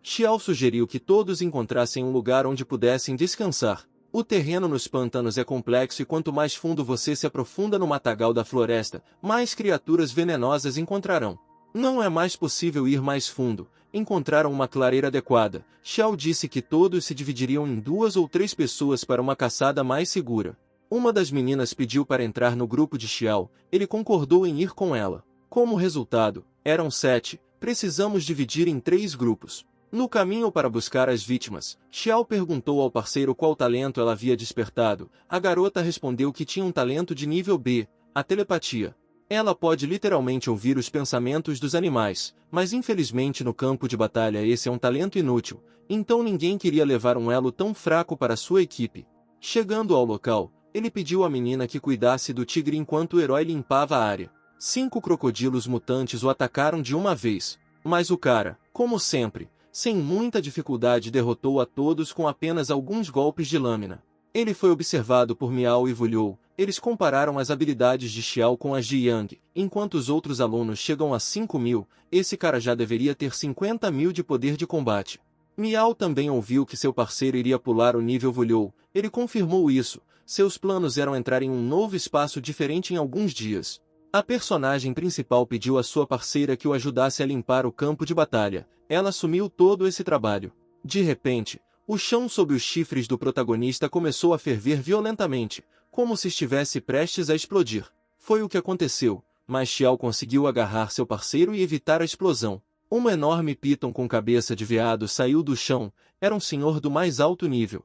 Xiao sugeriu que todos encontrassem um lugar onde pudessem descansar. O terreno nos pântanos é complexo e quanto mais fundo você se aprofunda no matagal da floresta, mais criaturas venenosas encontrarão. Não é mais possível ir mais fundo. Encontraram uma clareira adequada. Xiao disse que todos se dividiriam em 2 ou 3 pessoas para uma caçada mais segura. Uma das meninas pediu para entrar no grupo de Xiao. Ele concordou em ir com ela. Como resultado, eram 7. Precisamos dividir em 3 grupos. No caminho para buscar as vítimas, Xiao perguntou ao parceiro qual talento ela havia despertado. A garota respondeu que tinha um talento de nível B, a telepatia. Ela pode literalmente ouvir os pensamentos dos animais, mas infelizmente no campo de batalha esse é um talento inútil, então ninguém queria levar um elo tão fraco para sua equipe. Chegando ao local, ele pediu à menina que cuidasse do tigre enquanto o herói limpava a área. 5 crocodilos mutantes o atacaram de uma vez, mas o cara, como sempre, sem muita dificuldade derrotou a todos com apenas alguns golpes de lâmina. Ele foi observado por Miao e Vulhou. Eles compararam as habilidades de Xiao com as de Yang. Enquanto os outros alunos chegam a 5.000, esse cara já deveria ter 50.000 de poder de combate. Miao também ouviu que seu parceiro iria pular o nível Vulhou. Ele confirmou isso. Seus planos eram entrar em um novo espaço diferente em alguns dias. A personagem principal pediu à sua parceira que o ajudasse a limpar o campo de batalha. Ela assumiu todo esse trabalho. De repente, o chão sob os chifres do protagonista começou a ferver violentamente, como se estivesse prestes a explodir. Foi o que aconteceu, mas Xiao conseguiu agarrar seu parceiro e evitar a explosão. Um enorme piton com cabeça de veado saiu do chão. Era um senhor do mais alto nível.